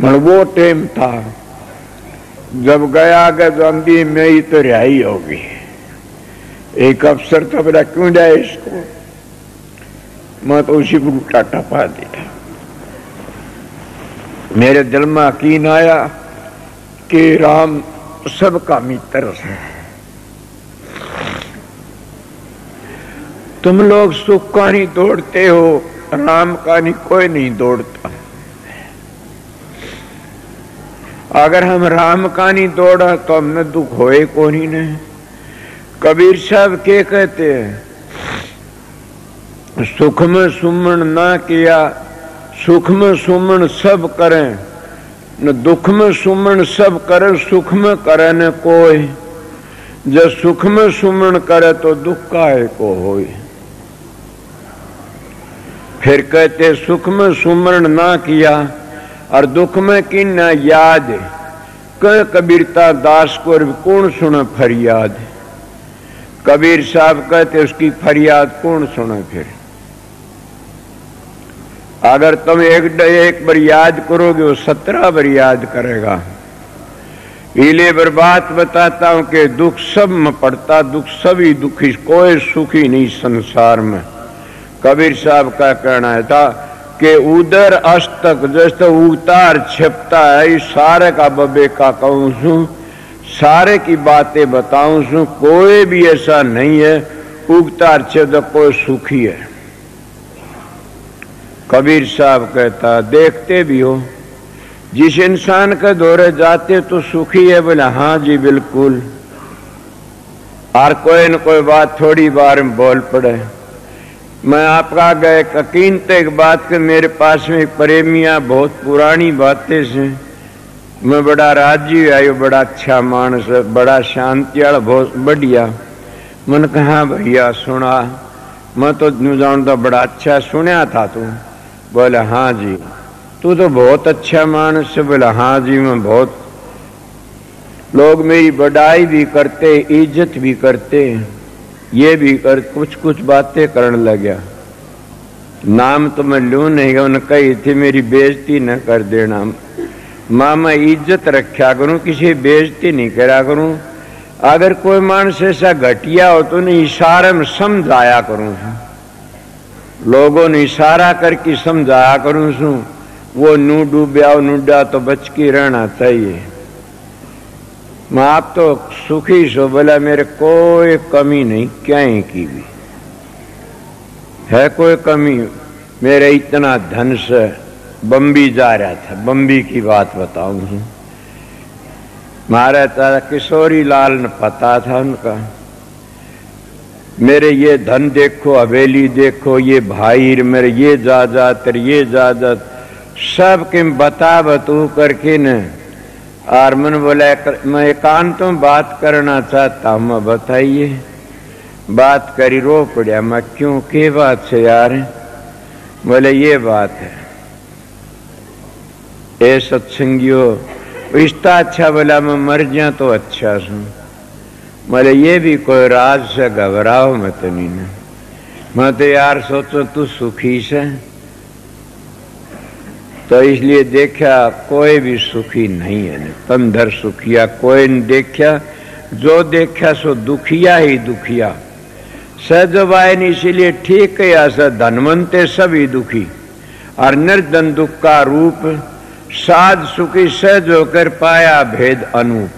वो टाइम था जब गया गंदी में ही तो रिहाई होगी। एक अफसर था, बोला क्यों जाए इसको, मैं तो उसी को उल्टा टपा दिया। मेरे दिल में यकीन आया कि राम सबका मित्र है। तुम लोग सुख का नहीं दौड़ते हो, राम का नहीं कोई नहीं दौड़ता। अगर हम राम का नहीं दौड़ा तो हमने दुख होए को नहीं। कबीर साहब के कहते हैं, सुख में सुमन ना किया, सुख में सुमन सब करें, न दुख में सुमन सब करे, सुख में करे न कोई। जब सुख में सुमन करे तो दुख काहे को होए। फिर कहते सुख में सुमन ना किया और दुख में की न याद, कह कबीरता दास को कौन सुने फरियाद। कबीर साहब कहते उसकी फरियाद कौन सुने। फिर अगर तुम एक बार याद करोगे वो 17 बार याद करेगा। इले बार बात बताता हूं कि दुख सब में पड़ता, दुख सभी दुखी, कोई सुखी नहीं संसार में। कबीर साहब का कहना है था कि उधर अस्तक जैसे उतार छिपता है, इस सारे का बबे का कहूं सू, सारे की बातें बताऊं सू, कोई भी ऐसा नहीं है उगतार छिप कोई सुखी है। कबीर साहब कहता देखते भी हो जिस इंसान का दौरे जाते तो सुखी है, बोले हाँ जी बिल्कुल। और कोई न कोई बात थोड़ी बार में बोल पड़े। मैं आपका गए यकीन एक बात के मेरे पास में प्रेमिया बहुत पुरानी बातें से मैं बड़ा राजी आयो, बड़ा अच्छा मानस, बड़ा शांति वाला, बहुत बढ़िया। मन कहा भैया सुना, मैं तो जानता बड़ा अच्छा सुना था तू। बोले हाँ जी। तू तो बहुत अच्छा मानस है। बोला हाँ जी मैं बहुत। लोग मेरी बड़ाई भी करते, इज्जत भी करते, ये भी कर कुछ कुछ बातें करने लगा। नाम तो मैं लूं नहीं, उन्होंने कही थी मेरी बेइज्जती न कर देना। मां मैं इज्जत रखा करूं, किसी बेइज्जती नहीं करा करूं। अगर कोई मानस ऐसा घटिया हो तो नहीं इशारे में समझाया करूं। लोगों ने इशारा करके समझाया करूं सू। वो नू डूब्या नूडा तो बच के रहना चाहिए। मैं आप तो सुखी सो। बोला मेरे कोई कमी नहीं, क्या की भी है कोई कमी। मेरे इतना धन से बम्बी जा रहा था, बम्बी की बात बताऊं। मारा तारा किशोरी लाल ने पता था उनका। मेरे ये धन देखो, हवेली देखो, ये भाई मेरे ये जायदाद, ये जायदाद सब के बता बतू करके न। और मन बोला मैं एकांत में बात करना चाहता हूं, मैं बताइए। बात करी, रो पड़ा। मैं क्यों, के बात से यार? बोले ये बात है। ए सत्संगियों रिश्ता अच्छा, बोला मैं मर जा तो अच्छा सुन। बोले ये भी कोई राज से घबराओ मत नहीं ना। मैं तो यार सोचो तू सुखी से, तो इसलिए देखा कोई भी सुखी नहीं है। तंधर सुखिया कोई नहीं देखा, जो देखा सो दुखिया ही दुखिया। सहजवायन इसीलिए ठीक है, ऐसा धनवंते सभी दुखी। और निर्धन दुख का रूप, साध सुखी सहज होकर पाया भेद अनूप।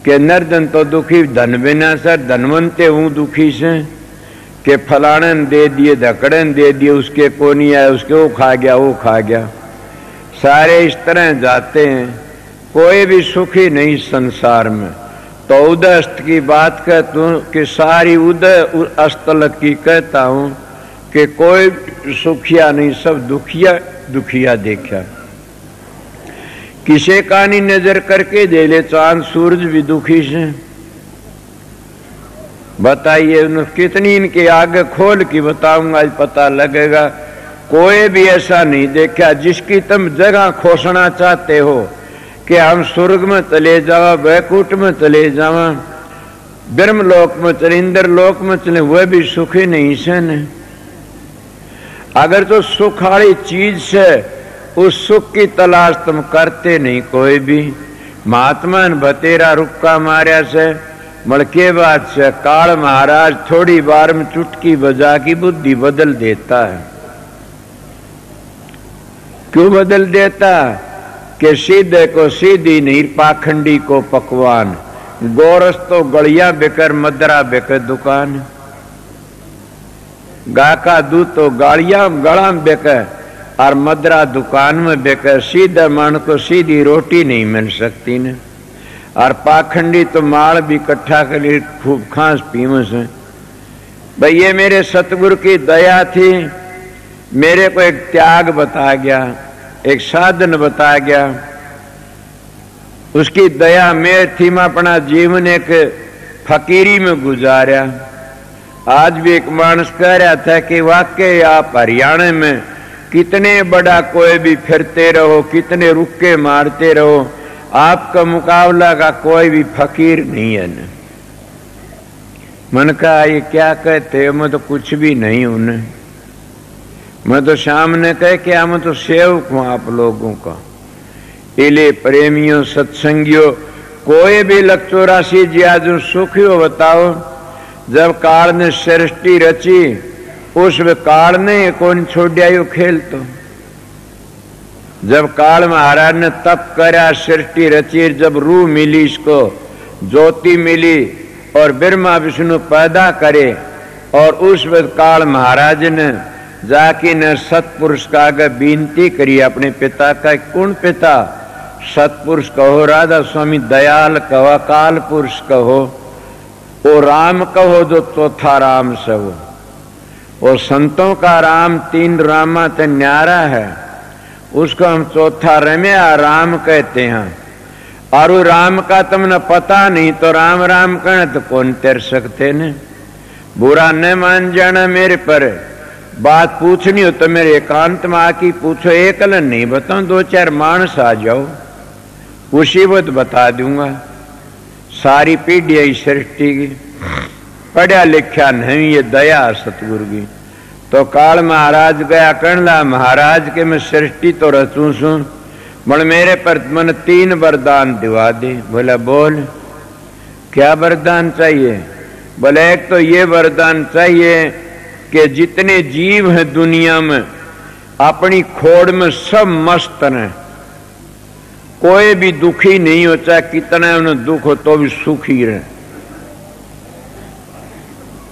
के निर्धन तो दुखी धन बिना सर, धनवंते हूं दुखी से। के फलाने दे दिए, धकड़न दे दिए, उसके को नहीं आया, उसके वो खा गया, वो खा गया। सारे इस तरह जाते हैं, कोई भी सुखी नहीं संसार में। तो उदय अस्त की बात कहता हूं कि सारी उदय अस्तलक की कहता हूं कि कोई सुखिया नहीं, सब दुखिया दुखिया देखा। किसे का नहीं नजर करके दे ले चांद सूरज भी दुखी से। बताइए कितनी इनके आगे खोल के बताऊंगा, आज पता लगेगा। कोई भी ऐसा नहीं देखा जिसकी तुम जगह खोसना चाहते हो कि हम स्वर्ग में चले जावा, वैकुंठ में चले जावा, ब्रह्मलोक में चले, इंद्र लोक में चले, वह भी सुखी नहीं से न। अगर तो सुख वाली चीज से उस सुख की तलाश तुम करते नहीं कोई भी। महात्मा ने बतेरा रुक्का मार्या से मड़के बाद से काल महाराज थोड़ी बार में चुटकी बजा की बुद्धि बदल देता है। क्यों बदल देता? कि सीधे को सीधी नहीं, पाखंडी को पकवान। गोरस तो गलियां बेकर, मदरा बेकर दुकान। गा का दूध तो गाड़ियां गला बेकर और मदरा दुकान में बेकर। सीधा मन को सीधी रोटी नहीं मिल सकती न। और पाखंडी तो माल भी इकट्ठा कर लिए खूब खांस पीव से। भाई ये मेरे सतगुरु की दया थी, मेरे को एक त्याग बता गया, एक साधन बता गया। उसकी दया में थी, मैं अपना जीवन एक फकीरी में गुजारा। आज भी एक मानस कह रहा था कि वाकई आप हरियाणा में कितने बड़ा कोई भी फिरते रहो, कितने रुक्के मारते रहो, आपका मुकाबला का कोई भी फकीर नहीं है न। मन कहा ये क्या कहते हो, मैं तो कुछ भी नहीं हूं न। मैं तो सामने कह के मैं तो सेवक हूं आप लोगों का। इले प्रेमियों सत्संगियों, कोई भी 84 जिया जो सुखी हो बताओ। जब काल ने सृष्टि रची, उस काल ने कौन छोड़ा यो खेल। तो जब काल महाराज ने तप करा, सृष्टि रची, जब रूह मिली, इसको ज्योति मिली और ब्रह्मा विष्णु पैदा करे, और उस वक्त काल महाराज ने जाके न सतपुरुष का आगे विनती करी अपने पिता का। कौन पिता? सतपुरुष कहो, राधा स्वामी दयाल कहो, अकाल पुरुष कहो, वो राम कहो जो चौथा राम से वो संतों का राम 3 रामा ते न्यारा है, उसको हम चौथा रम्या राम कहते हैं। और वो राम का तुमने पता नहीं तो राम राम कहने तो कौन तेर सकते ने। बुरा न मान जाना मेरे पर, बात पूछनी हो तो मेरे एकांत में आकी पूछो, एकल नहीं बताऊं, 2-4 मानस आ जाओ, उसी वक्त बता दूंगा। सारी पीढ़ी है सृष्टि की, पढ़ा लिखा नहीं, ये दया सतगुरु की। तो काल महाराज गया कहला, महाराज के मैं सृष्टि तो रचू सू, बोल मेरे पर मन 3 वरदान दिवा दे। बोला बोल क्या वरदान चाहिए? बोले एक तो ये वरदान चाहिए कि जितने जीव हैं दुनिया में अपनी खोड़ में सब मस्त रहें, कोई भी दुखी नहीं हो, चाहे कितना उन्हें दुख हो तो भी सुखी रहे,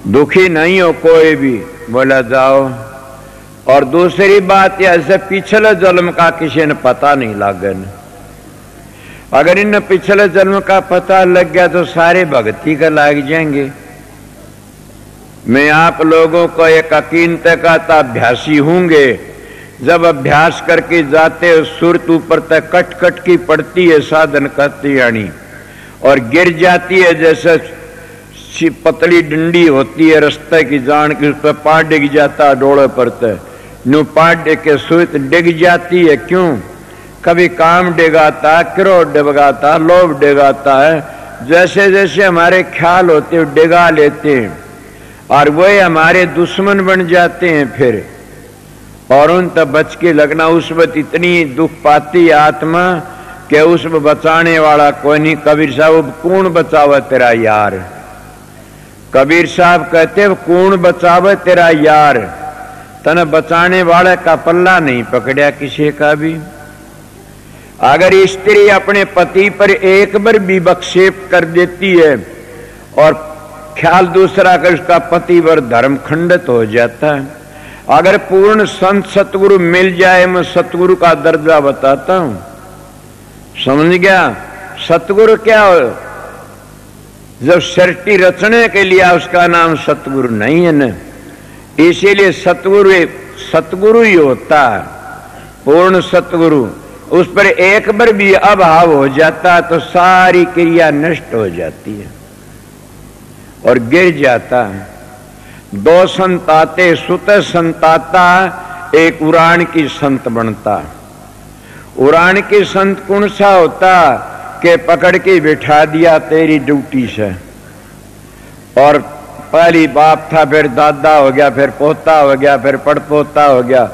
दुखी नहीं हो कोई भी। बोला जाओ। और दूसरी बात ऐसे पिछले जन्म का किसी ने पता नहीं लगा। अगर इन पिछले जन्म का पता लग गया तो सारे भक्ति का लग जाएंगे। मैं आप लोगों को एक अकीनते का अभ्यासी होंगे, जब अभ्यास करके जाते हो सुरत ऊपर तक कट कट की पड़ती है साधन करती आनी, और गिर जाती है जैसे पतली डंडी होती है रस्ते की जान की, उस पर पार डिग जाता डोले पर न्यू पार डिग के सुरत डिग जाती है। क्यों? कभी काम डिगाता, क्रोध डिगाता, लोभ डिगाता है, जैसे जैसे हमारे ख्याल होते हैं डिगा लेते हैं और वही हमारे दुश्मन बन जाते हैं फिर। और उन तब बच के लगना, उस वक्त इतनी दुख पाती आत्मा कि उसमें बचाने वाला कोई नहीं। कबीर साहब कौन बचावे तेरा यार? कबीर साहब कहते कौन बचावे तेरा यार? तने बचाने वाले का पल्ला नहीं पकड़ा किसी का भी। अगर स्त्री अपने पति पर एक बार भी विक्षेप कर देती है और ख्याल दूसरा कर, उसका पति पर धर्म खंडित हो जाता है। अगर पूर्ण संत सतगुरु मिल जाए, मैं सतगुरु का दर्जा बताता हूं, समझ गया? सतगुरु क्या हो? जब सृष्टि रचने के लिए उसका नाम सतगुरु नहीं है न, इसीलिए सतगुरु ही होता है, पूर्ण सतगुरु। उस पर एक बार भी अभाव हो जाता तो सारी क्रिया नष्ट हो जाती है और गिर जाता है। 2 संत आते, सुत संत आता, एक उड़ान की संत बनता। उड़ान की संत कौन सा होता कि पकड़ के बिठा दिया तेरी ड्यूटी से, और पहली बाप था, फिर दादा हो गया, फिर पोता हो गया, फिर पड़पोता हो गया,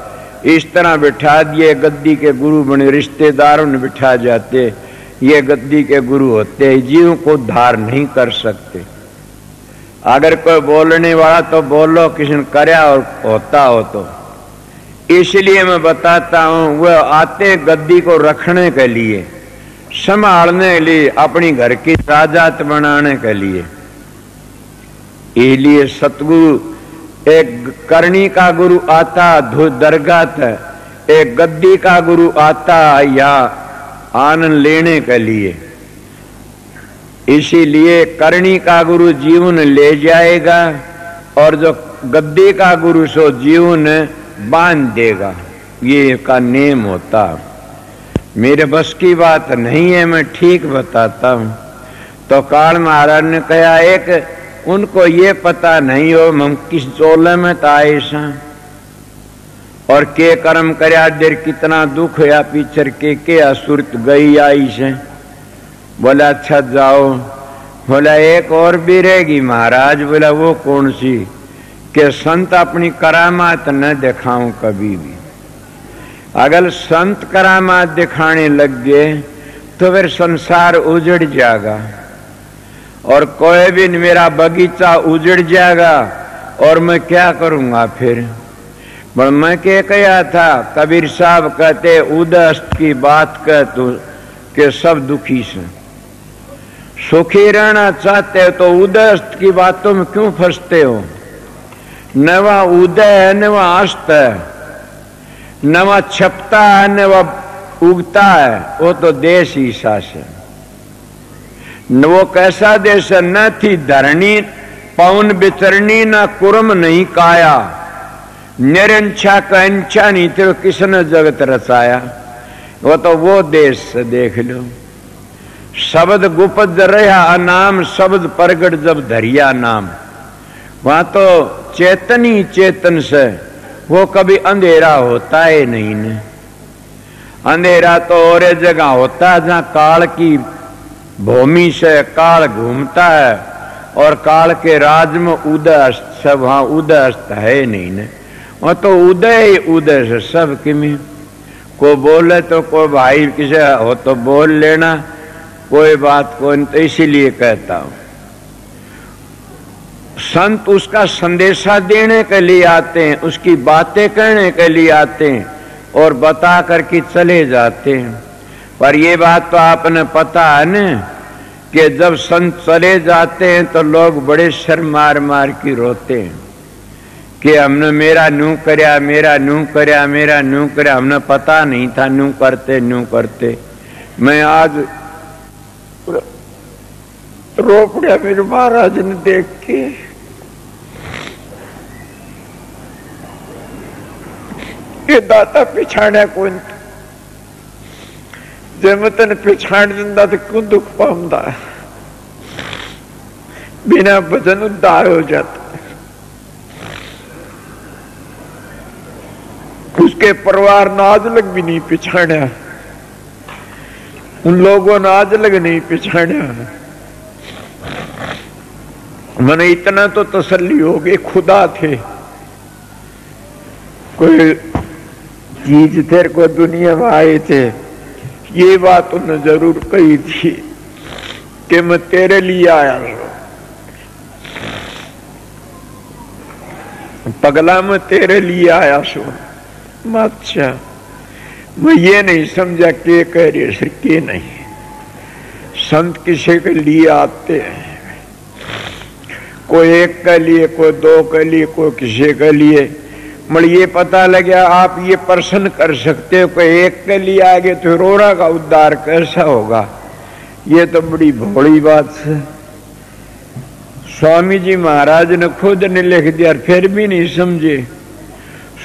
इस तरह बिठा दिए, गद्दी के गुरु बने। रिश्तेदारों ने बिठा जाते, ये गद्दी के गुरु होते हैं, जीव को उद्धार नहीं कर सकते। अगर कोई बोलने वाला तो बोलो, किसी ने करया और होता हो तो। इसलिए मैं बताता हूं, वह आते गद्दी को रखने के लिए, संभालने के लिए, अपनी घर की राजात बनाने के लिए। इसलिए सतगुरु, एक करनी का गुरु आता दरगाह, एक गद्दी का गुरु आता या आनंद लेने के लिए। इसीलिए करनी का गुरु जीवन ले जाएगा और जो गद्दी का गुरु सो जीवन बांध देगा, ये का नेम होता। मेरे बस की बात नहीं है, मैं ठीक बताता हूं। तो काल महाराज ने कहा, एक उनको ये पता नहीं हो हम किस चोले में आए सा और के कर्म करया, देर कितना दुख या पीछर के असुरत गई आई से। बोला अच्छा जाओ। बोला एक और भी रहेगी महाराज। बोला वो कौन सी? कि संत अपनी करामात न दिखाऊं कभी भी। अगर संत करामात दिखाने लग गए तो फिर संसार उजड़ जाएगा और कोई भी मेरा बगीचा उजड़ जाएगा और मैं क्या करूंगा फिर? पर मैं क्या कहा था? कबीर साहब कहते उदस्त की बात कह तू कि सब दुखी से। सुखी रहना चाहते हो तो उदस्त की बातों में क्यों फंसते हो? न वह उदय है न वह अस्त है, न वह छपता है न वह उगता है, वो तो देश ही सास है। न वो कैसा देश है, न थी धरणी पवन विचरणी, न कुरम नहीं काया, निरंछा का अंछा नहीं थे, किसने जगत रचाया। वो तो वो देश से देख लो। शब्द गुपत रहा नाम, शब्द प्रगट जब धरिया नाम। वहां तो चेतन ही चेतन से, वो कभी अंधेरा होता है नहीं न। अंधेरा तो और जगह होता है जहां काल की भूमि से काल घूमता है, और काल के राज में उदय अस्त सब, वहां उदय अस्त है नहीं न। वह तो उदय ही उदय से सब किमी। को बोले तो कोई भाई किसे हो तो बोल लेना, कोई बात को तो इसीलिए कहता हूं। संत उसका संदेशा देने के लिए आते हैं, उसकी बातें कहने के लिए आते हैं और बता करके चले जाते हैं। पर ये बात तो आपने पता है न कि जब संत चले जाते हैं तो लोग बड़े शर मार मार के रोते हैं कि हमने मेरा नू करया, मेरा नू करया, मेरा नू करया, हमने पता नहीं था नू करते नू करते। मैं आज रो पड़ा मेरे महाराज ने देख के। ये दाता पिछाड़ा कौन, जब मैं तेन पिछाड़ दिंदा तो क्यों दुख पाऊंदा। बिना भजन उद्धार हो जाता। उसके परिवार ने आज लग भी नहीं पिछाड़ा, उन लोगों ने आज लग नहीं पिछाड़ा। मैंने इतना तो तसल्ली हो गई, खुदा थे, कोई चीज तेरे को दुनिया में आए थे। ये बात उन्होंने जरूर कही थी कि मैं तेरे लिए आया हूं, पगला मैं तेरे लिए आया सू। अच्छा, मैं ये नहीं समझा के कह रहे सर के नहीं। संत किसी के लिए आते हैं, कोई एक के लिए, कोई दो के लिए, कोई किसी के लिए। मगर ये पता लगा आप ये प्रश्न कर सकते हो कि एक के लिए आगे तो रोरा का उद्धार कैसा होगा। ये तो बड़ी भोली बात है। स्वामी जी महाराज ने खुद ने लिख दिया, फिर भी नहीं समझे।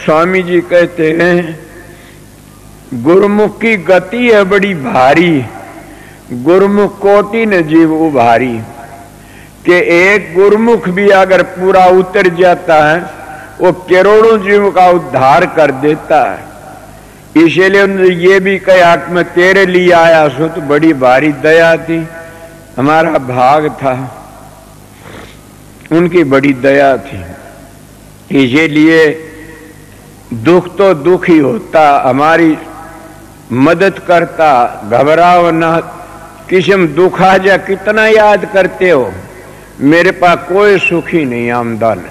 स्वामी जी कहते हैं गुरुमुख की गति है बड़ी भारी, गुरुमुख कोटि न जीव उभारी। कि एक गुरुमुख भी अगर पूरा उतर जाता है वो करोड़ों जीव का उद्धार कर देता है। इसलिए उन्होंने ये भी कहा कि मैं तेरे लिए आया सो, तो बड़ी भारी दया थी, हमारा भाग था, उनकी बड़ी दया थी। इसीलिए दुख तो दुख ही होता, हमारी मदद करता, घबराओ ना। किस्म दुख आ जा कितना याद करते हो, मेरे पास कोई सुखी नहीं आमदन,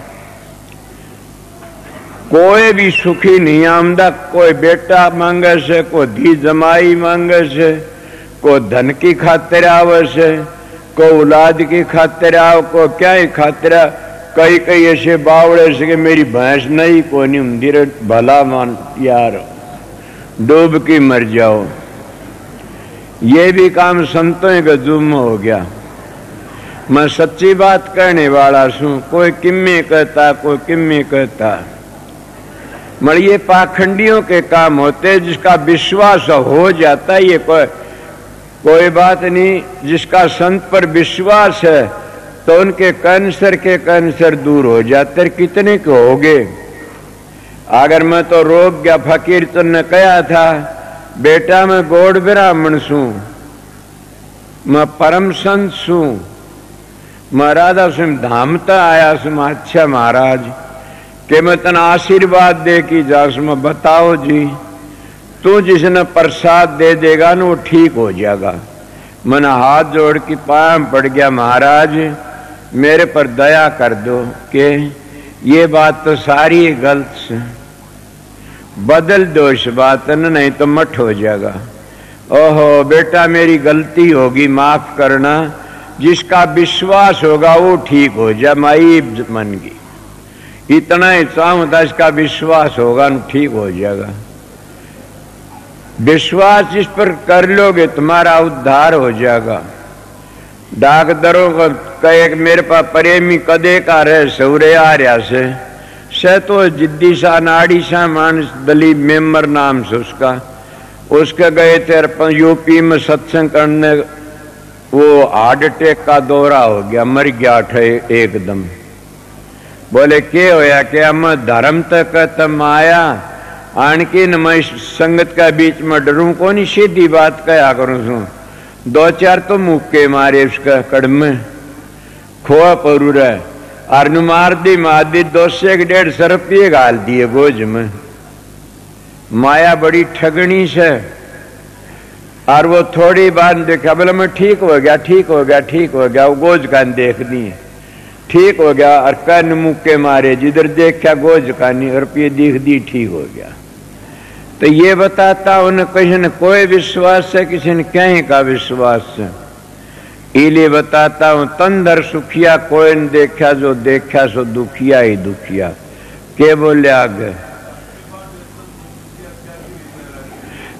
कोई भी सुखी नहीं आमदा। कोई बेटा मांगे से, कोई धी जमाई मांगे से, कोई धन की खातिर आवे से, कोई औलाद की खातिर आओ, कोई क्या ही खातिर। कई कई ऐसे बावड़े से कि मेरी भैंस नहीं कोई नहीं मंदिर भला मान यार डूब की मर जाओ। ये भी काम संतों का जुम्म हो गया। मैं सच्ची बात कहने वाला हूं, कोई किम्मे कहता, कोई किम्मे कहता। मगर ये पाखंडियों के काम होते, जिसका विश्वास हो जाता है, ये कोई बात नहीं। जिसका संत पर विश्वास है तो उनके कैंसर के कैंसर दूर हो जाते। कितने के हो गए। अगर मैं तो रोक गया, फकीर चंद ने कहा था बेटा मैं गौड़ ब्राह्मण सू, मैं परम संत सू, मैं राधा सिंह धाम तक आया सू। अच्छा महाराज कि मैं तना आशीर्वाद दे की जास, मैं बताओ जी, तू जिसने प्रसाद दे देगा ना वो ठीक हो जाएगा। मैंने हाथ जोड़ के पांव पड़ गया, महाराज मेरे पर दया कर दो कि ये बात तो सारी गलत है, बदल दो इस बात न, नहीं तो मठ हो जाएगा। ओहो बेटा मेरी गलती होगी, माफ करना। जिसका विश्वास होगा वो ठीक हो जाए, माई मन की। इतना ही चाहूं तो इसका विश्वास होगा न ठीक हो जाएगा। विश्वास इस पर कर लोगे तुम्हारा उद्धार हो जाएगा। डाकदरों का एक मेरे पास प्रेमी कदे का रहे सौरे आ रहा से तो जिद्दी सा नाड़ी सा मानस दलीप मेम्बर नाम से उसके गए थे यूपी में सत्संग करने। वो हार्ट अटैक का दौरा हो गया, मर गया एकदम। बोले के होया कि हम धर्म तक माया आणकी न मैं संगत का बीच में डरूं को नहीं, सीधी बात कया करूं सू। दो चार तो मुक्के मारे उसका कड़म खोआ परू रहे और मार दी मादी 200-150 रुपये गाल दिए गोज में। माया बड़ी ठगनी से। और वो थोड़ी बात देखा, बोले मैं ठीक हो गया ठीक हो गया ठीक हो गया। वो गोज का देख दी ठीक हो गया और कन मुक्के मारे, जिधर देखा गोज का नहीं रुपये दिख दी ठीक हो गया। तो ये बताता उन्हें किसी ने कोई विश्वास है, किसी ने कहीं का विश्वास है। इलिए बताता हूं तंदर सुखिया कोई ने देखा, जो देखा सो दुखिया ही दुखिया। के बोले आगे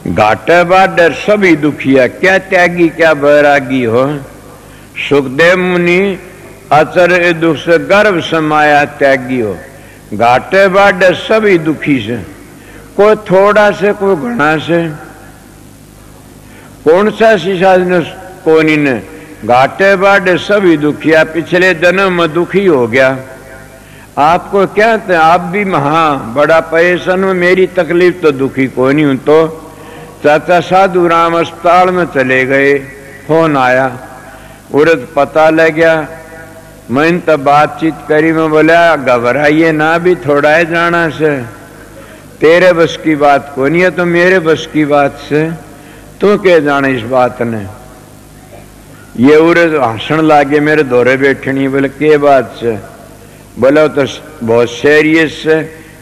घाटे बाडर सभी दुखिया, क्या त्यागी क्या बैरागी हो। सुखदेव मुनि आचर्य दुख से गर्भ समाया त्यागी हो। घाटे बाडर सभी दुखी से, कोई थोड़ा से कोई घना से। कौन सा शीशा ने कोनी ने घाटे बाडे सभी दुखिया, पिछले जन्म में दुखी हो गया। आपको क्या थे, आप भी हाँ बड़ा परेशान में, मेरी तकलीफ तो दुखी को नहीं हूं। तो चाचा साधु राम अस्पताल में चले गए, फोन आया, उड़द पता लग गया। मैंने तो बातचीत करी, मैं बोला घबराइए ना, भी थोड़ा है जाना से, तेरे बस की बात को नहीं है तो मेरे बस की बात से तू क्या जाने इस बात ने। ये उड़द हंसण लागे मेरे दौरे बैठनी। बोले के बात से, बोला तो बहुत सीरियस से।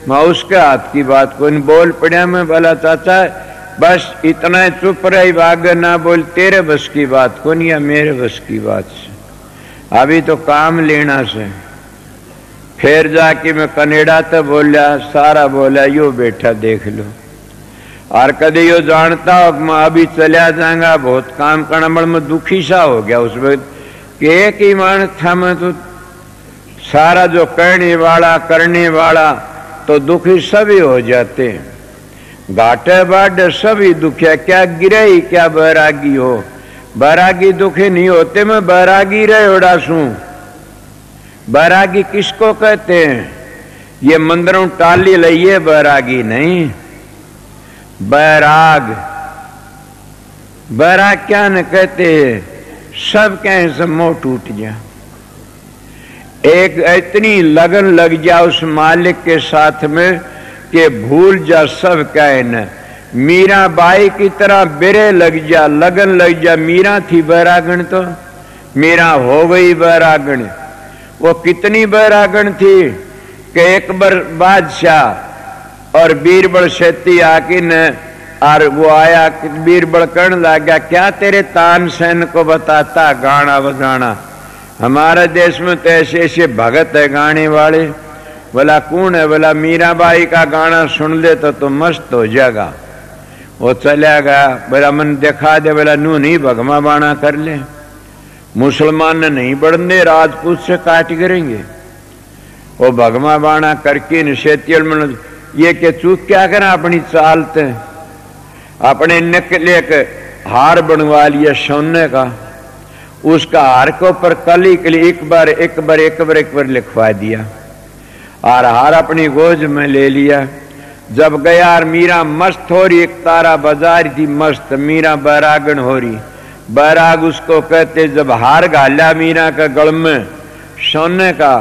मैं उसके हाथ की बात को नहीं बोल पड़ा। मैं बोला चाचा बस इतना ही चुप रही, भाग ना बोल, तेरे बस की बात को नहीं या मेरे बस की बात से, अभी तो काम लेना से। फिर जाके मैं कनेडा तो बोला, सारा बोला यो बैठा देख लो। और कदे यो जानता हो मैं अभी चलिया जाऊंगा, बहुत काम करना बड़ में दुखी सा हो गया उस वक्त। एक ही मानस था मैं तो, सारा जो करने वाला तो दुखी सभी हो जाते हैं। घाटे बाडे सभी दुखिया, क्या गिरे क्या बैरागी हो। बैरागी दुखी नहीं होते, मैं बैरागी रहे उड़ासू। बैरागी किसको कहते हैं, ये मंदिरों टाली लइए बैरागी नहीं। बैराग क्या न कहते हैं, सब कहें सब मोह टूट जा। एक इतनी लगन लग जा उस मालिक के साथ में कि भूल जा सब कहे न। मीरा बाई की तरह बिरे लग जा, लगन लग जा। मीरा थी बैरागण, तो मीरा हो गई बैरागण। वो कितनी बैरागण थी कि एक बार बादशाह और बीरबल शेती आके न, और वो आया कि बीरबल कहने लग गया, क्या तेरे तानसेन को बताता गाना बजाना, हमारे देश में तो ऐसे ऐसे भगत है गाने वाले। बोला कौन है, बोला मीराबाई का गाना सुन ले तो मस्त हो जाएगा। वो चला गया, बोला मन दिखा दे, बोला नू नहीं भगमा बाणा कर ले, मुसलमान ने नहीं बढ़ने, राजपूत से काट करेंगे। वो भगमा बाणा करके निषेधियल में ये के चूक क्या करा, अपनी चालते अपने निकले के हार बनवा लिया सोने का। उसका हार के ऊपर कली के लिए एक बार लिखवा दिया और हार अपनी गोज में ले लिया। जब गया और मीरा मस्त हो रही, एक तारा बाजार थी मस्त, मीरा बैरागण हो रही। बैराग उसको कहते। जब हार घाला मीरा का गल में सोने का,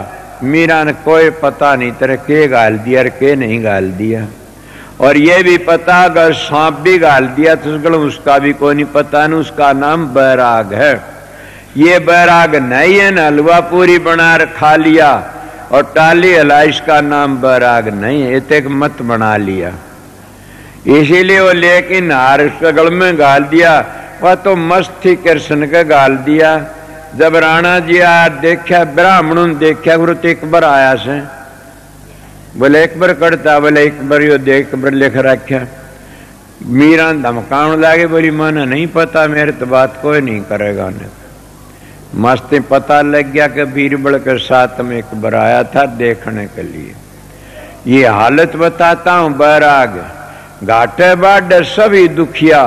मीरा ने कोई पता नहीं तेरे के गाल दिया और के नहीं गाल दिया। और ये भी पता अगर सांप भी गाल दिया तो उसका भी कोई नहीं पता, नहीं उसका नाम बैराग है। ये बैराग नहीं है, न हलवा पूरी बना खा लिया और टाली हला, इसका नाम बैराग नहीं है, एक मत बना लिया। इसीलिए वो लेकिन हार उसके गल में गाल दिया। वह तो मस्त थी, कृष्ण का गाल दिया। जब राणा जी आया देखा, ब्राह्मणों ने देखा, गुरु एक बार आया से बोले एक बार करता, बोले एक बार यो देख बार लिख रखा। मीरा धमकाउन लागे, बोली मन नहीं पता, मेरे तो बात कोई नहीं करेगा। ने मस्ती पता लग गया कि बीरबल के साथ में एक बार आया था देखने के लिए। ये हालत बताता हूं, बैराग घाटे बाढ़ सभी दुखिया